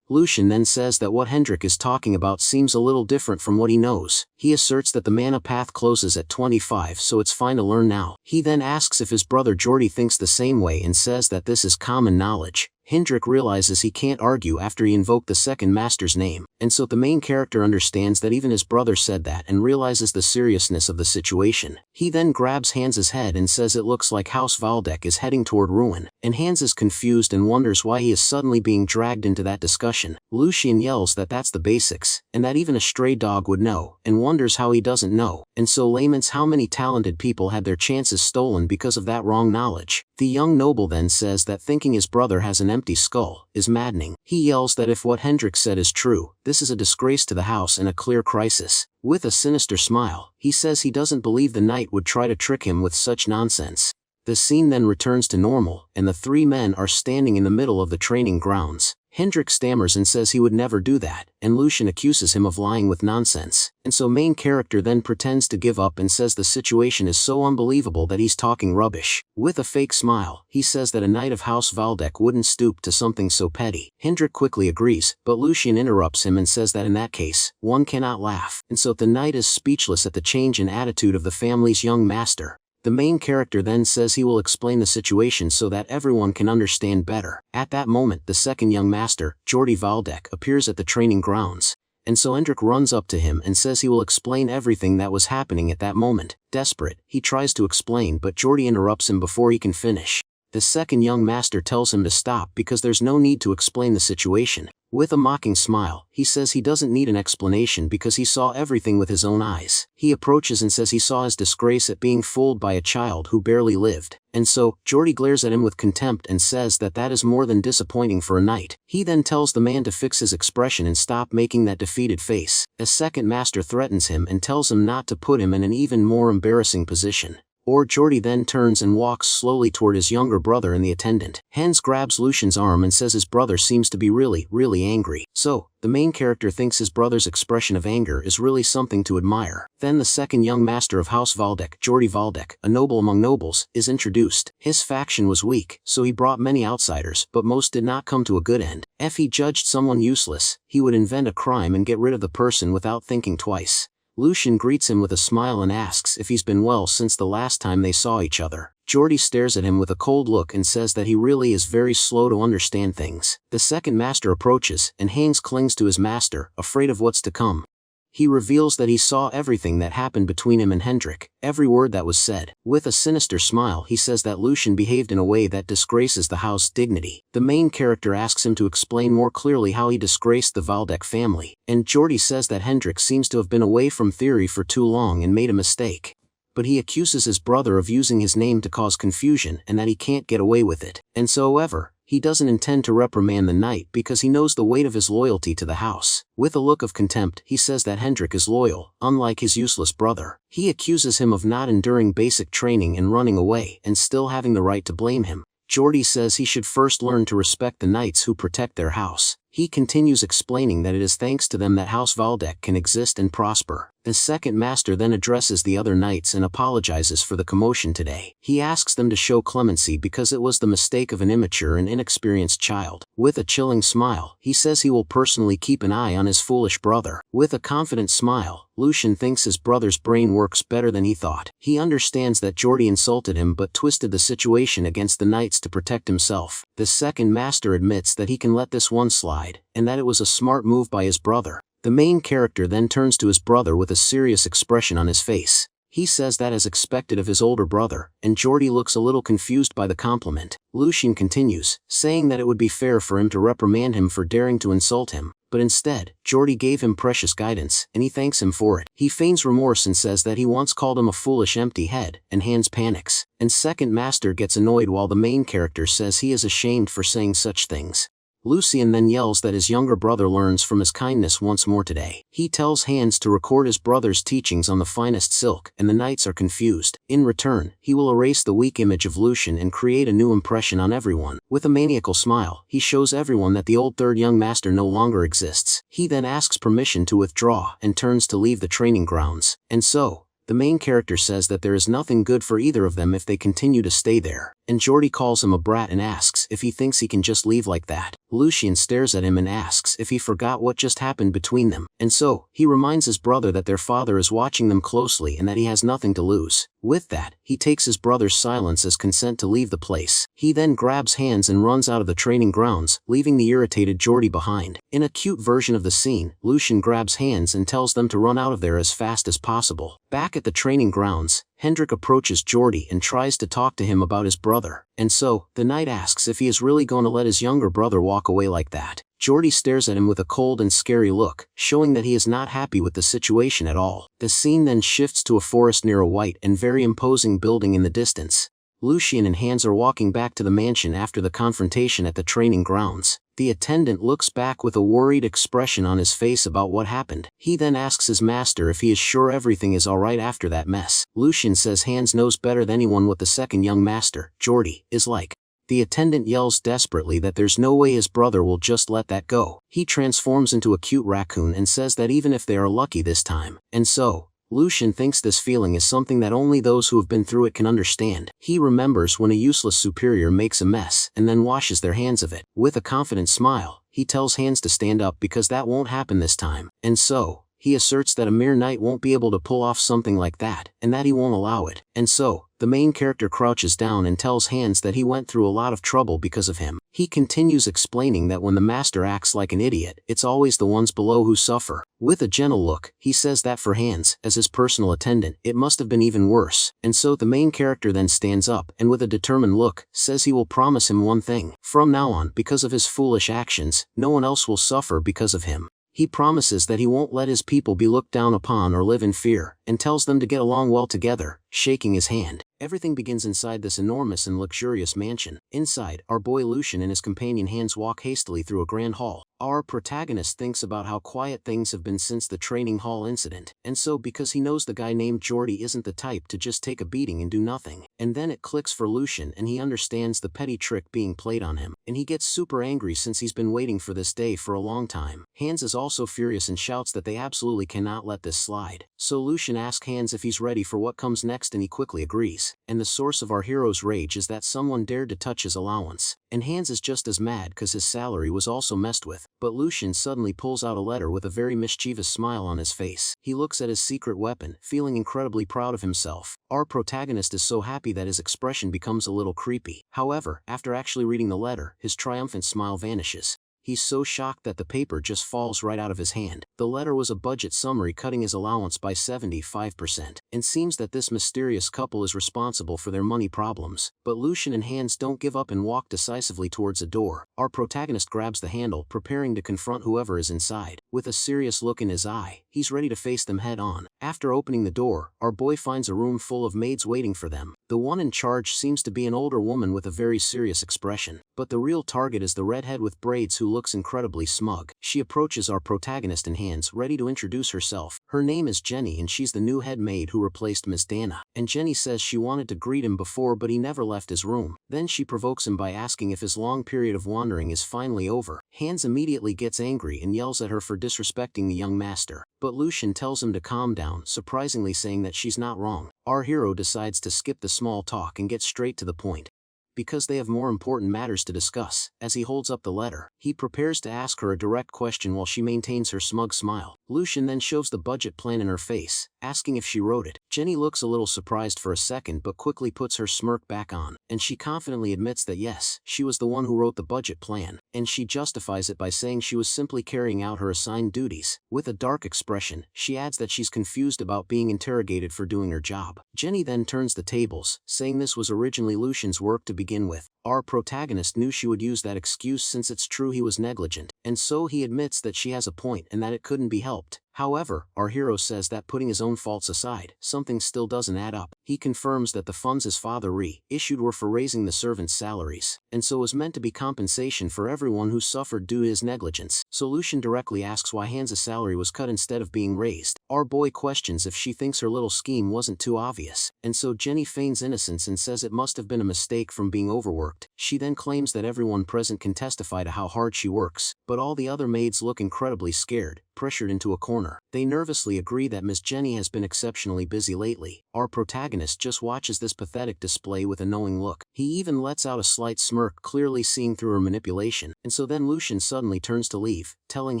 Lucian then says that what Hendrik is talking about seems a little different from what he knows. He asserts that the mana path closes at 25, so it's fine to learn now. He then asks if his brother Jordi thinks the same way and says that this is common knowledge. Hendrik realizes he can't argue after he invoked the second master's name, the main character understands that even his brother said that and realizes the seriousness of the situation. He then grabs Hans's head and says it looks like House Valdek is heading toward ruin, and Hans is confused and wonders why he is suddenly being dragged into that discussion. Lucian yells that that's the basics, and that even a stray dog would know, and wonders how he doesn't know, laments how many talented people had their chances stolen because of that wrong knowledge. The young noble then says that thinking his brother has an empty skull is maddening. He yells that if what Hendrik said is true, this is a disgrace to the house and a clear crisis. With a sinister smile, he says he doesn't believe the knight would try to trick him with such nonsense. The scene then returns to normal, and the three men are standing in the middle of the training grounds. Hendrik stammers and says he would never do that, and Lucian accuses him of lying with nonsense. Main character then pretends to give up and says the situation is so unbelievable that he's talking rubbish. With a fake smile, he says that a knight of House Valdek wouldn't stoop to something so petty. Hendrik quickly agrees, but Lucian interrupts him and says that in that case, one cannot laugh. The knight is speechless at the change in attitude of the family's young master. The main character then says he will explain the situation so that everyone can understand better. At that moment, the second young master, Jordi Valdek, appears at the training grounds. Hendrik runs up to him and says he will explain everything that was happening at that moment. Desperate, he tries to explain, but Jordi interrupts him before he can finish. The second young master tells him to stop because there's no need to explain the situation. With a mocking smile, he says he doesn't need an explanation because he saw everything with his own eyes. He approaches and says he saw his disgrace at being fooled by a child who barely lived. Jordi glares at him with contempt and says that that is more than disappointing for a knight. He then tells the man to fix his expression and stop making that defeated face. A second master threatens him and tells him not to put him in an even more embarrassing position. Jordi then turns and walks slowly toward his younger brother and the attendant. Hans grabs Lucian's arm and says his brother seems to be really angry. The main character thinks his brother's expression of anger is really something to admire. Then the second young master of House Valdek, Jordi Valdek, a noble among nobles, is introduced. His faction was weak, so he brought many outsiders, but most did not come to a good end. If he judged someone useless, he would invent a crime and get rid of the person without thinking twice. Lucian greets him with a smile and asks if he's been well since the last time they saw each other. Jordi stares at him with a cold look and says that he really is very slow to understand things. The second master approaches, and Hans clings to his master, afraid of what's to come. He reveals that he saw everything that happened between him and Hendrik, every word that was said. With a sinister smile, he says that Lucian behaved in a way that disgraces the house's dignity. The main character asks him to explain more clearly how he disgraced the Valdek family, and Jordi says that Hendrik seems to have been away from theory for too long and made a mistake. But he accuses his brother of using his name to cause confusion and that he can't get away with it. However, he doesn't intend to reprimand the knight because he knows the weight of his loyalty to the house. With a look of contempt, he says that Hendrik is loyal, unlike his useless brother. He accuses him of not enduring basic training and running away and still having the right to blame him. Geordi says he should first learn to respect the knights who protect their house. He continues explaining that it is thanks to them that House Valdek can exist and prosper. The second master then addresses the other knights and apologizes for the commotion today. He asks them to show clemency because it was the mistake of an immature and inexperienced child. With a chilling smile, he says he will personally keep an eye on his foolish brother. With a confident smile, Lucian thinks his brother's brain works better than he thought. He understands that Geordi insulted him but twisted the situation against the knights to protect himself. The second master admits that he can let this one slide, and that it was a smart move by his brother. The main character then turns to his brother with a serious expression on his face. He says that as expected of his older brother, and Geordi looks a little confused by the compliment. Lucian continues, saying that it would be fair for him to reprimand him for daring to insult him, but instead, Geordi gave him precious guidance, and he thanks him for it. He feigns remorse and says that he once called him a foolish empty head, and Hans panics. And second master gets annoyed while the main character says he is ashamed for saying such things. Lucian then yells that his younger brother learns from his kindness once more today. He tells Hans to record his brother's teachings on the finest silk, and the knights are confused. In return, he will erase the weak image of Lucian and create a new impression on everyone. With a maniacal smile, he shows everyone that the old third young master no longer exists. He then asks permission to withdraw and turns to leave the training grounds. And so, the main character says that there is nothing good for either of them if they continue to stay there, and Geordi calls him a brat and asks if he thinks he can just leave like that. Lucian stares at him and asks if he forgot what just happened between them, and so, he reminds his brother that their father is watching them closely and that he has nothing to lose. With that, he takes his brother's silence as consent to leave the place. He then grabs Hans and runs out of the training grounds, leaving the irritated Geordi behind. In a cute version of the scene, Lucian grabs Hans and tells them to run out of there as fast as possible. Back at the training grounds, Hendrik approaches Geordi and tries to talk to him about his brother, and so, the knight asks if he is really going to let his younger brother walk away like that. Geordi stares at him with a cold and scary look, showing that he is not happy with the situation at all. The scene then shifts to a forest near a white and very imposing building in the distance. Lucian and Hans are walking back to the mansion after the confrontation at the training grounds. The attendant looks back with a worried expression on his face about what happened. He then asks his master if he is sure everything is alright after that mess. Lucian says Hans knows better than anyone what the second young master, Geordi, is like. The attendant yells desperately that there's no way his brother will just let that go. He transforms into a cute raccoon and says that even if they are lucky this time. And so, Lucian thinks this feeling is something that only those who have been through it can understand. He remembers when a useless superior makes a mess and then washes their hands of it. With a confident smile, he tells Hans to stand up because that won't happen this time. And so, he asserts that a mere knight won't be able to pull off something like that, and that he won't allow it. And so, the main character crouches down and tells Hans that he went through a lot of trouble because of him. He continues explaining that when the master acts like an idiot, it's always the ones below who suffer. With a gentle look, he says that for Hans, as his personal attendant, it must have been even worse. And so the main character then stands up and with a determined look, says he will promise him one thing. From now on, because of his foolish actions, no one else will suffer because of him. He promises that he won't let his people be looked down upon or live in fear, and tells them to get along well together, shaking his hand. Everything begins inside this enormous and luxurious mansion. Inside, our boy Lucian and his companion Hans walk hastily through a grand hall. Our protagonist thinks about how quiet things have been since the training hall incident, and so because he knows the guy named Geordi isn't the type to just take a beating and do nothing. And then it clicks for Lucian and he understands the petty trick being played on him, and he gets super angry since he's been waiting for this day for a long time. Hans is also furious and shouts that they absolutely cannot let this slide. So Lucian asks Hans if he's ready for what comes next and he quickly agrees. And the source of our hero's rage is that someone dared to touch his allowance. And Hans is just as mad cause his salary was also messed with. But Lucian suddenly pulls out a letter with a very mischievous smile on his face. He looks at his secret weapon, feeling incredibly proud of himself. Our protagonist is so happy that his expression becomes a little creepy. However, after actually reading the letter, his triumphant smile vanishes. He's so shocked that the paper just falls right out of his hand. The letter was a budget summary cutting his allowance by 75%. And seems that this mysterious couple is responsible for their money problems. But Lucian and Hans don't give up and walk decisively towards a door. Our protagonist grabs the handle, preparing to confront whoever is inside. With a serious look in his eye, he's ready to face them head on. After opening the door, our boy finds a room full of maids waiting for them. The one in charge seems to be an older woman with a very serious expression, but the real target is the redhead with braids who looks incredibly smug. She approaches our protagonist in hands ready to introduce herself. Her name is Jenny and she's the new head maid who replaced Miss Dana. And Jenny says she wanted to greet him before but he never left his room. Then she provokes him by asking if his long period of wandering is finally over. Hans immediately gets angry and yells at her for disrespecting the young master. But Lucian tells him to calm down, surprisingly saying that she's not wrong. Our hero decides to skip the small talk and get straight to the point, because they have more important matters to discuss. As he holds up the letter, he prepares to ask her a direct question while she maintains her smug smile. Lucian then shows the budget plan in her face, asking if she wrote it. Jenny looks a little surprised for a second but quickly puts her smirk back on, and she confidently admits that yes, she was the one who wrote the budget plan, and she justifies it by saying she was simply carrying out her assigned duties. With a dark expression, she adds that she's confused about being interrogated for doing her job. Jenny then turns the tables, saying this was originally Lucian's work to begin with. Our protagonist knew she would use that excuse since it's true he was negligent, and so he admits that she has a point and that it couldn't be helped. However, our hero says that putting his own faults aside, something still doesn't add up. He confirms that the funds his father issued were for raising the servants' salaries, and so was meant to be compensation for everyone who suffered due to his negligence. So Lucian directly asks why Hans' salary was cut instead of being raised. Our boy questions if she thinks her little scheme wasn't too obvious, and so Jenny feigns innocence and says it must have been a mistake from being overworked. She then claims that everyone present can testify to how hard she works, but all the other maids look incredibly scared, pressured into a corner. They nervously agree that Miss Jenny has been exceptionally busy lately. Our protagonist just watches this pathetic display with a knowing look. He even lets out a slight smirk, clearly seeing through her manipulation, and so then Lucian suddenly turns to leave, telling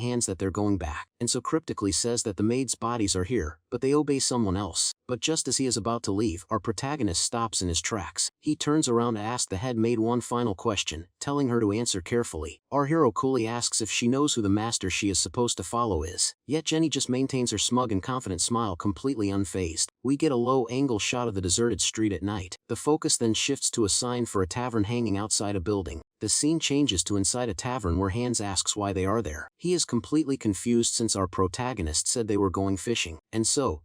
Hans that they're going back, and so cryptically says that the maids' bodies are here, but they obey someone else. But just as he is about to leave, our protagonist stops in his tracks. He turns around to ask the head maid one final question, telling her to answer carefully. Our hero coolly asks if she knows who the master she is supposed to follow is, yet Jenny just maintains her smug and confident smile completely unfazed. We get a low-angle shot of the deserted street at night. The focus then shifts to a sign for a tavern hanging outside a building. The scene changes to inside a tavern where Hans asks why they are there. He is completely confused since our protagonist said they were going fishing,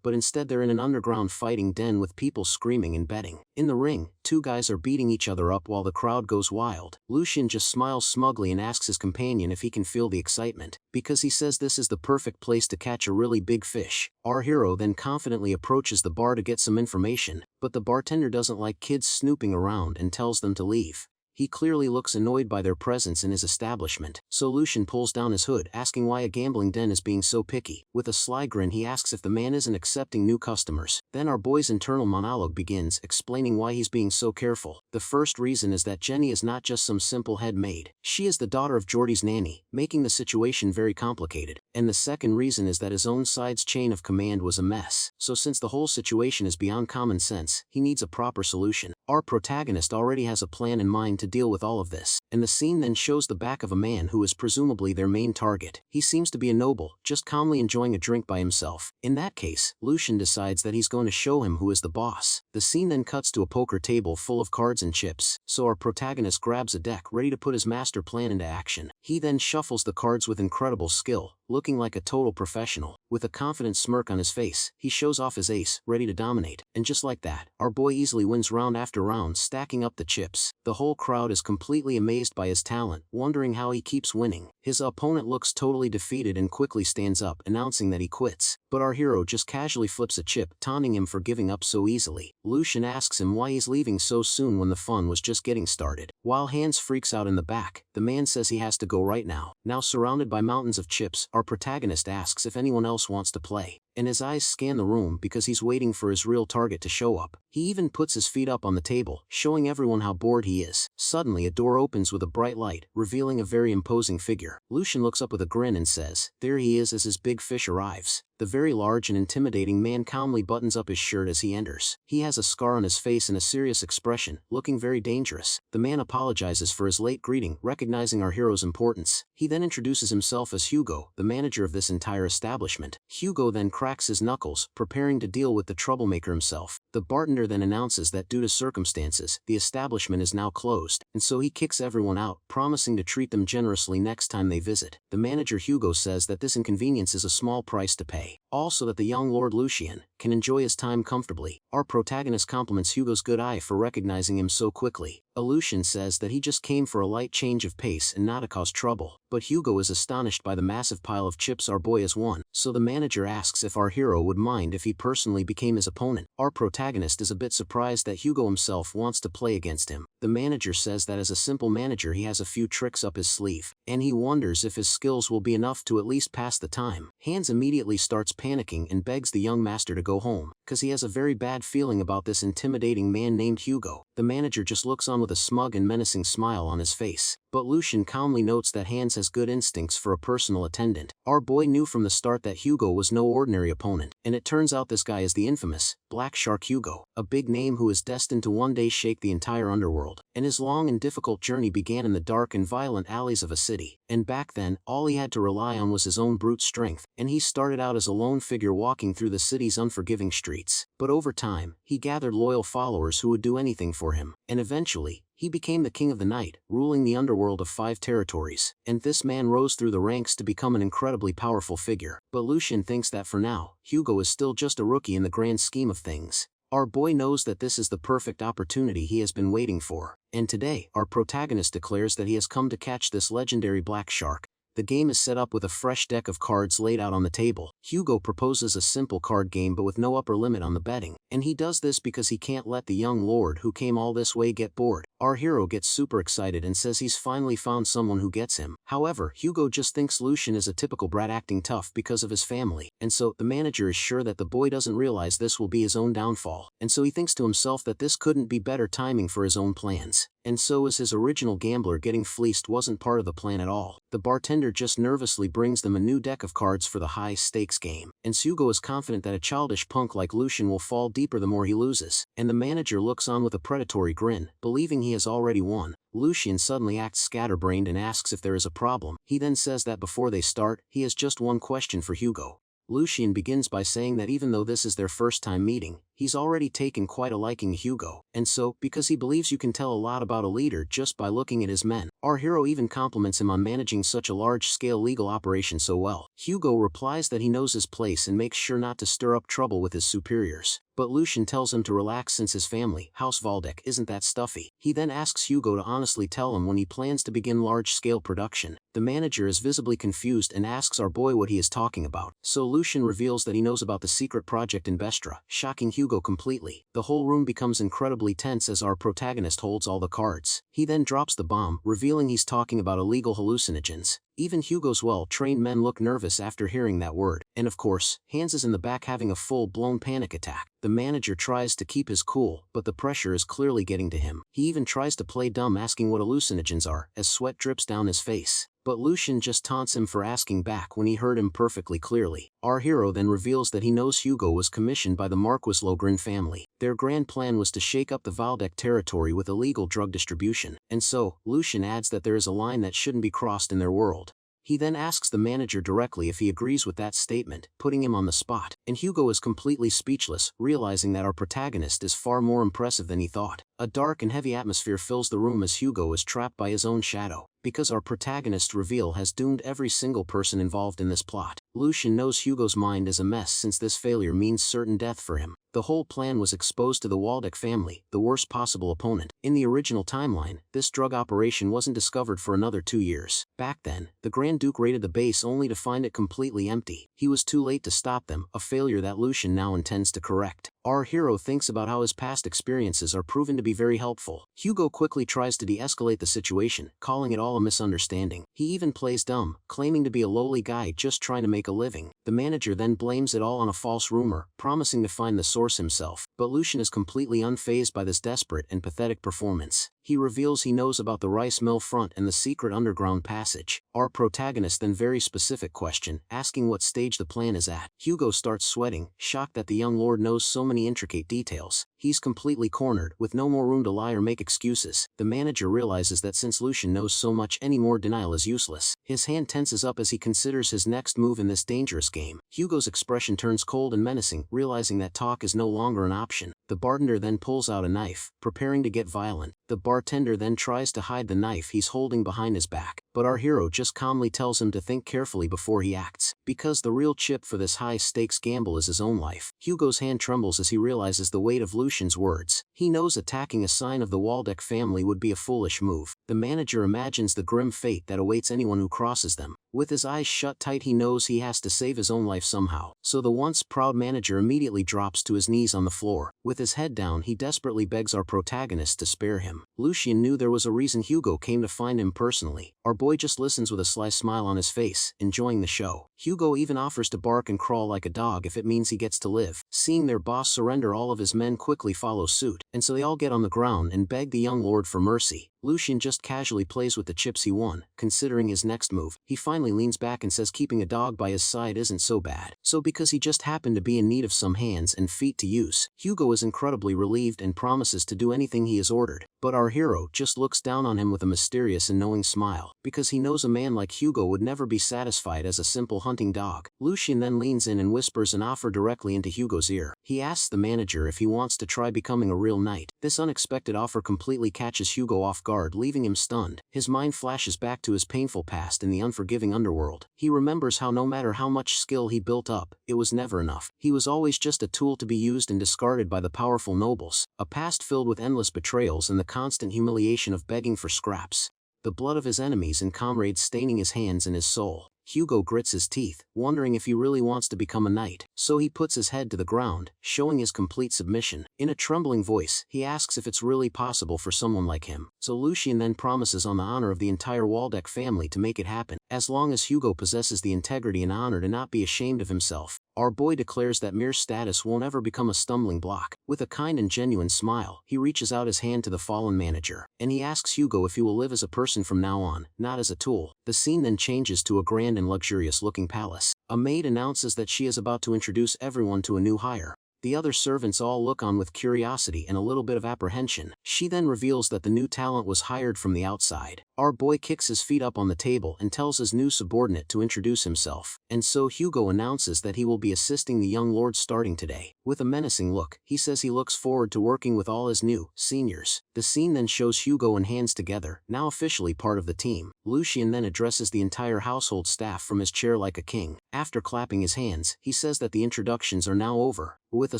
but instead they're in an underground fighting den with people screaming and betting. In the ring, two guys are beating each other up while the crowd goes wild. Lucian just smiles smugly and asks his companion if he can feel the excitement, because he says this is the perfect place to catch a really big fish. Our hero then confidently approaches the bar to get some information, but the bartender doesn't like kids snooping around and tells them to leave. He clearly looks annoyed by their presence in his establishment, so Lucian pulls down his hood, asking why a gambling den is being so picky. With a sly grin he asks if the man isn't accepting new customers. Then our boy's internal monologue begins, explaining why he's being so careful. The first reason is that Jenny is not just some simple head maid. She is the daughter of Geordie's nanny, making the situation very complicated. And the second reason is that his own side's chain of command was a mess. So since the whole situation is beyond common sense, he needs a proper solution. Our protagonist already has a plan in mind to deal with all of this, and the scene then shows the back of a man who is presumably their main target. He seems to be a noble, just calmly enjoying a drink by himself. In that case, Lucian decides that he's going to show him who is the boss. The scene then cuts to a poker table full of cards and chips, so our protagonist grabs a deck ready to put his master plan into action. He then shuffles the cards with incredible skill, looking like a total professional. With a confident smirk on his face, he shows off his ace, ready to dominate. And just like that, our boy easily wins round after round, stacking up the chips. The whole crowd is completely amazed by his talent, wondering how he keeps winning. His opponent looks totally defeated and quickly stands up, announcing that he quits. But our hero just casually flips a chip, taunting him for giving up so easily. Lucian asks him why he's leaving so soon when the fun was just getting started. While Hans freaks out in the back, the man says he has to go right now. Now surrounded by mountains of chips, our protagonist asks if anyone else wants to play, and his eyes scan the room because he's waiting for his real target to show up. He even puts his feet up on the table, showing everyone how bored he is. Suddenly a door opens with a bright light, revealing a very imposing figure. Lucian looks up with a grin and says, there he is as his big fish arrives. The very large and intimidating man calmly buttons up his shirt as he enters. He has a scar on his face and a serious expression, looking very dangerous. The man apologizes for his late greeting, recognizing our hero's importance. He then introduces himself as Hugo, the manager of this entire establishment. Hugo then cracks his knuckles, preparing to deal with the troublemaker himself. The bartender then announces that due to circumstances, the establishment is now closed, and so he kicks everyone out, promising to treat them generously next time they visit. The manager Hugo says that this inconvenience is a small price to pay. Also that the young Lord Lucien can enjoy his time comfortably. Our protagonist compliments Hugo's good eye for recognizing him so quickly. Lucien says that he just came for a light change of pace and not to cause trouble, but Hugo is astonished by the massive pile of chips our boy has won, so the manager asks if our hero would mind if he personally became his opponent. Our protagonist is a bit surprised that Hugo himself wants to play against him. The manager says that as a simple manager he has a few tricks up his sleeve, and he wonders if his skills will be enough to at least pass the time. Hans immediately starts panicking and begs the young master to go home, cause he has a very bad feeling about this intimidating man named Hugo. The manager just looks on with a smug and menacing smile on his face, but Lucien calmly notes that Hans has good instincts for a personal attendant. Our boy knew from the start that Hugo was no ordinary opponent, and it turns out this guy is the infamous Black Shark Hugo, a big name who is destined to one day shake the entire underworld. And his long and difficult journey began in the dark and violent alleys of a city, and back then, all he had to rely on was his own brute strength, and he started out as a lone figure walking through the city's unforgiving streets. But over time, he gathered loyal followers who would do anything for him, and eventually, he became the king of the night, ruling the underworld of 5 territories, and this man rose through the ranks to become an incredibly powerful figure. But Lucien thinks that for now, Hugo is still just a rookie in the grand scheme of things. Our boy knows that this is the perfect opportunity he has been waiting for, and today, our protagonist declares that he has come to catch this legendary black shark. The game is set up with a fresh deck of cards laid out on the table. Hugo proposes a simple card game but with no upper limit on the betting, and he does this because he can't let the young lord who came all this way get bored. Our hero gets super excited and says he's finally found someone who gets him. However, Hugo just thinks Lucien is a typical brat acting tough because of his family, and so the manager is sure that the boy doesn't realize this will be his own downfall, and so he thinks to himself that this couldn't be better timing for his own plans. And so as his original gambler getting fleeced wasn't part of the plan at all. The bartender just nervously brings them a new deck of cards for the high-stakes game, and Hugo is confident that a childish punk like Lucien will fall deeper the more he loses, and the manager looks on with a predatory grin, believing he has already won. Lucien suddenly acts scatterbrained and asks if there is a problem. He then says that before they start, he has just one question for Hugo. Lucien begins by saying that even though this is their first time meeting, he's already taken quite a liking to Hugo, and so, because he believes you can tell a lot about a leader just by looking at his men. Our hero even compliments him on managing such a large-scale legal operation so well. Hugo replies that he knows his place and makes sure not to stir up trouble with his superiors. But Lucien tells him to relax since his family, House Waldeck, isn't that stuffy. He then asks Hugo to honestly tell him when he plans to begin large-scale production. The manager is visibly confused and asks our boy what he is talking about. So Lucien reveals that he knows about the secret project in Bestra, shocking Hugo completely. The whole room becomes incredibly tense as our protagonist holds all the cards. He then drops the bomb, revealing he's talking about illegal hallucinogens. Even Hugo's well-trained men look nervous after hearing that word, and of course, Hans is in the back having a full-blown panic attack. The manager tries to keep his cool, but the pressure is clearly getting to him. He even tries to play dumb asking what hallucinogens are, as sweat drips down his face. But Lucien just taunts him for asking back when he heard him perfectly clearly. Our hero then reveals that he knows Hugo was commissioned by the Marquis Logrin family. Their grand plan was to shake up the Waldeck territory with illegal drug distribution, and so, Lucien adds that there is a line that shouldn't be crossed in their world. He then asks the manager directly if he agrees with that statement, putting him on the spot, and Hugo is completely speechless, realizing that our protagonist is far more impressive than he thought. A dark and heavy atmosphere fills the room as Hugo is trapped by his own shadow, because our protagonist's reveal has doomed every single person involved in this plot. Lucien knows Hugo's mind is a mess since this failure means certain death for him. The whole plan was exposed to the Waldeck family, the worst possible opponent. In the original timeline, this drug operation wasn't discovered for another 2 years. Back then, the Grand Duke raided the base only to find it completely empty. He was too late to stop them, a failure that Lucien now intends to correct. Our hero thinks about how his past experiences are proven to be very helpful. Hugo quickly tries to de-escalate the situation, calling it all a misunderstanding. He even plays dumb, claiming to be a lowly guy just trying to make a living. The manager then blames it all on a false rumor, promising to find the source himself. But Lucien is completely unfazed by this desperate and pathetic performance. He reveals he knows about the rice mill front and the secret underground passage. Our protagonist then very specific question, asking what stage the plan is at. Hugo starts sweating, shocked that the young lord knows so many intricate details. He's completely cornered, with no more room to lie or make excuses. The manager realizes that since Lucian knows so much, any more denial is useless. His hand tenses up as he considers his next move in this dangerous game. Hugo's expression turns cold and menacing, realizing that talk is no longer an option. The bartender then pulls out a knife, preparing to get violent. The bartender then tries to hide the knife he's holding behind his back, but our hero just calmly tells him to think carefully before he acts, because the real chip for this high-stakes gamble is his own life. Hugo's hand trembles as he realizes the weight of Lucian's words. He knows attacking a sign of the Waldeck family would be a foolish move. The manager imagines the grim fate that awaits anyone who crosses them. With his eyes shut tight, he knows he has to save his own life somehow. So the once proud manager immediately drops to his knees on the floor. With his head down, he desperately begs our protagonist to spare him. Lucian knew there was a reason Hugo came to find him personally. Our boy just listens with a sly smile on his face, enjoying the show. Hugo even offers to bark and crawl like a dog if it means he gets to live. Seeing their boss surrender, all of his men quickly follow suit, and so they all get on the ground and beg the young lord for mercy. Lucian just casually plays with the chips he won, considering his next move. He finally leans back and says keeping a dog by his side isn't so bad. So because he just happened to be in need of some hands and feet to use, Hugo is incredibly relieved and promises to do anything he is ordered. But our hero just looks down on him with a mysterious and knowing smile, because he knows a man like Hugo would never be satisfied as a simple hunting dog. Lucian then leans in and whispers an offer directly into Hugo's ear. He asks the manager if he wants to try becoming a real knight. This unexpected offer completely catches Hugo off guard, leaving him stunned. His mind flashes back to his painful past in the unforgiving underworld. He remembers how no matter how much skill he built up, it was never enough. He was always just a tool to be used and discarded by the powerful nobles. A past filled with endless betrayals and the constant humiliation of begging for scraps. The blood of his enemies and comrades staining his hands and his soul. Hugo grits his teeth, wondering if he really wants to become a knight. So he puts his head to the ground, showing his complete submission. In a trembling voice, he asks if it's really possible for someone like him. So Lucian then promises on the honor of the entire Waldeck family to make it happen, as long as Hugo possesses the integrity and honor to not be ashamed of himself. Our boy declares that mere status won't ever become a stumbling block. With a kind and genuine smile, he reaches out his hand to the fallen manager, and he asks Hugo if he will live as a person from now on, not as a tool. The scene then changes to a grand and luxurious-looking palace. A maid announces that she is about to introduce everyone to a new hire. The other servants all look on with curiosity and a little bit of apprehension. She then reveals that the new talent was hired from the outside. Our boy kicks his feet up on the table and tells his new subordinate to introduce himself. And so Hugo announces that he will be assisting the young lord starting today. With a menacing look, he says he looks forward to working with all his new seniors. The scene then shows Hugo and Hands together, now officially part of the team. Lucian then addresses the entire household staff from his chair like a king. After clapping his hands, he says that the introductions are now over. With a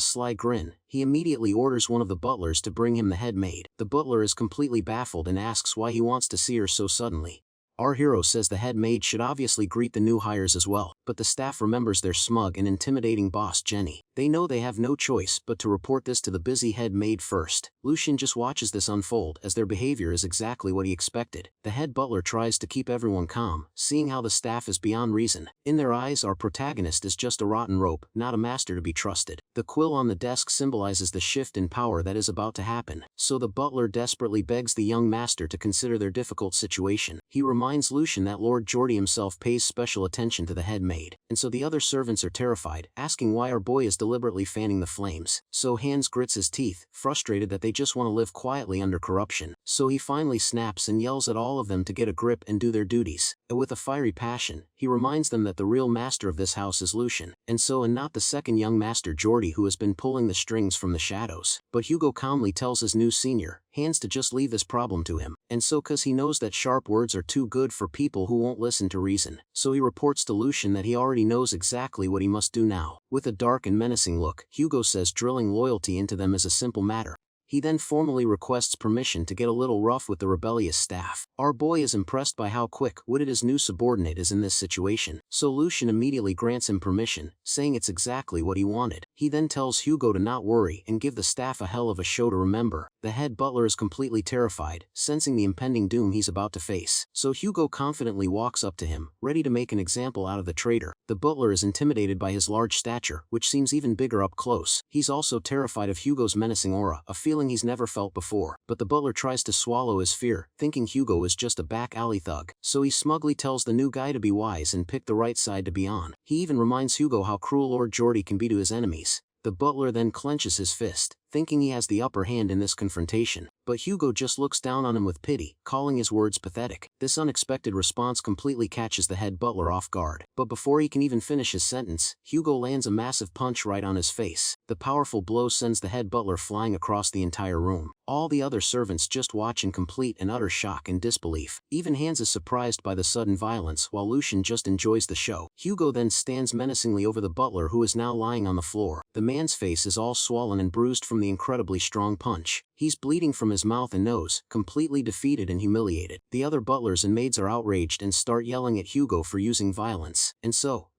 sly grin, he immediately orders one of the butlers to bring him the head maid. The butler is completely baffled and asks why he wants to see her so suddenly. Our hero says the head maid should obviously greet the new hires as well, but the staff remembers their smug and intimidating boss Jenny. They know they have no choice but to report this to the busy head maid first. Lucian just watches this unfold as their behavior is exactly what he expected. The head butler tries to keep everyone calm, seeing how the staff is beyond reason. In their eyes, our protagonist is just a rotten rope, not a master to be trusted. The quill on the desk symbolizes the shift in power that is about to happen, so the butler desperately begs the young master to consider their difficult situation. He reminds Lucian that Lord Geordie himself pays special attention to the head maid, and so the other servants are terrified, asking why our boy is deliberately fanning the flames. So Hans grits his teeth, frustrated that they just want to live quietly under corruption. So he finally snaps and yells at all of them to get a grip and do their duties. And with a fiery passion, he reminds them that the real master of this house is Lucian, and not the second young master Geordie who has been pulling the strings from the shadows. But Hugo calmly tells his new senior, Hans, to just leave this problem to him, and so cause he knows that sharp words are too good for people who won't listen to reason. So he reports to Lucian that he already knows exactly what he must do now. With a dark and menacing look, Hugo says drilling loyalty into them is a simple matter. He then formally requests permission to get a little rough with the rebellious staff. Our boy is impressed by how quick-witted his new subordinate is in this situation, so Lucian immediately grants him permission, saying it's exactly what he wanted. He then tells Hugo to not worry and give the staff a hell of a show to remember. The head butler is completely terrified, sensing the impending doom he's about to face. So Hugo confidently walks up to him, ready to make an example out of the traitor. The butler is intimidated by his large stature, which seems even bigger up close. He's also terrified of Hugo's menacing aura, a feeling he's never felt before. But the butler tries to swallow his fear, thinking Hugo is just a back alley thug. So he smugly tells the new guy to be wise and pick the right side to be on. He even reminds Hugo how cruel Lord Geordie can be to his enemies. The butler then clenches his fist, thinking he has the upper hand in this confrontation. But Hugo just looks down on him with pity, calling his words pathetic. This unexpected response completely catches the head butler off guard. But before he can even finish his sentence, Hugo lands a massive punch right on his face. The powerful blow sends the head butler flying across the entire room. All the other servants just watch in complete and utter shock and disbelief. Even Hans is surprised by the sudden violence, while Lucien just enjoys the show. Hugo then stands menacingly over the butler, who is now lying on the floor. The man's face is all swollen and bruised from the incredibly strong punch. He's bleeding from his mouth and nose, completely defeated and humiliated. The other butlers and maids are outraged and start yelling at Hugo for using violence.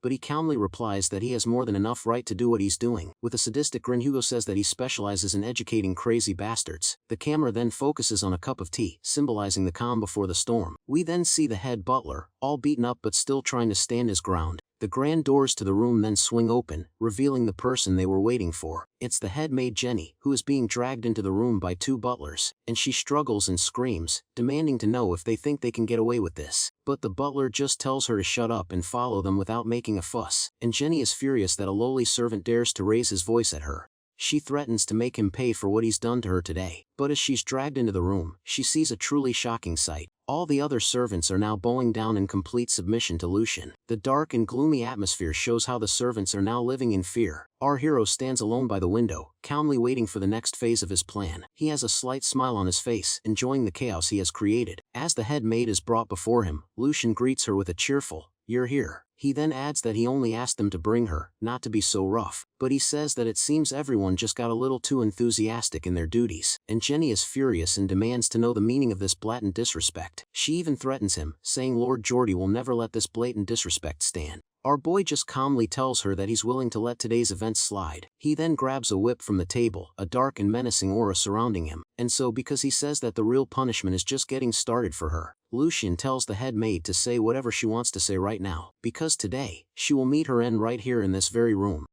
But he calmly replies that he has more than enough right to do what he's doing. With a sadistic grin, Hugo says that he specializes in educating crazy bastards. The camera then focuses on a cup of tea, symbolizing the calm before the storm. We then see the head butler, all beaten up but still trying to stand his ground. The grand doors to the room then swing open, revealing the person they were waiting for. It's the head maid Jenny, who is being dragged into the room by two butlers, and she struggles and screams, demanding to know if they think they can get away with this. But the butler just tells her to shut up and follow them without making a fuss, and Jenny is furious that a lowly servant dares to raise his voice at her. She threatens to make him pay for what he's done to her today. But as she's dragged into the room, she sees a truly shocking sight. All the other servants are now bowing down in complete submission to Lucien. The dark and gloomy atmosphere shows how the servants are now living in fear. Our hero stands alone by the window, calmly waiting for the next phase of his plan. He has a slight smile on his face, enjoying the chaos he has created. As the head maid is brought before him, Lucien greets her with a cheerful, "You're here." He then adds that he only asked them to bring her, not to be so rough. But he says that it seems everyone just got a little too enthusiastic in their duties. And Jenny is furious and demands to know the meaning of this blatant disrespect. She even threatens him, saying Lord Geordie will never let this blatant disrespect stand. Our boy just calmly tells her that he's willing to let today's events slide. He then grabs a whip from the table, a dark and menacing aura surrounding him. And so, because he says that the real punishment is just getting started for her, Lucien tells the head maid to say whatever she wants to say right now, because today, she will meet her end right here in this very room.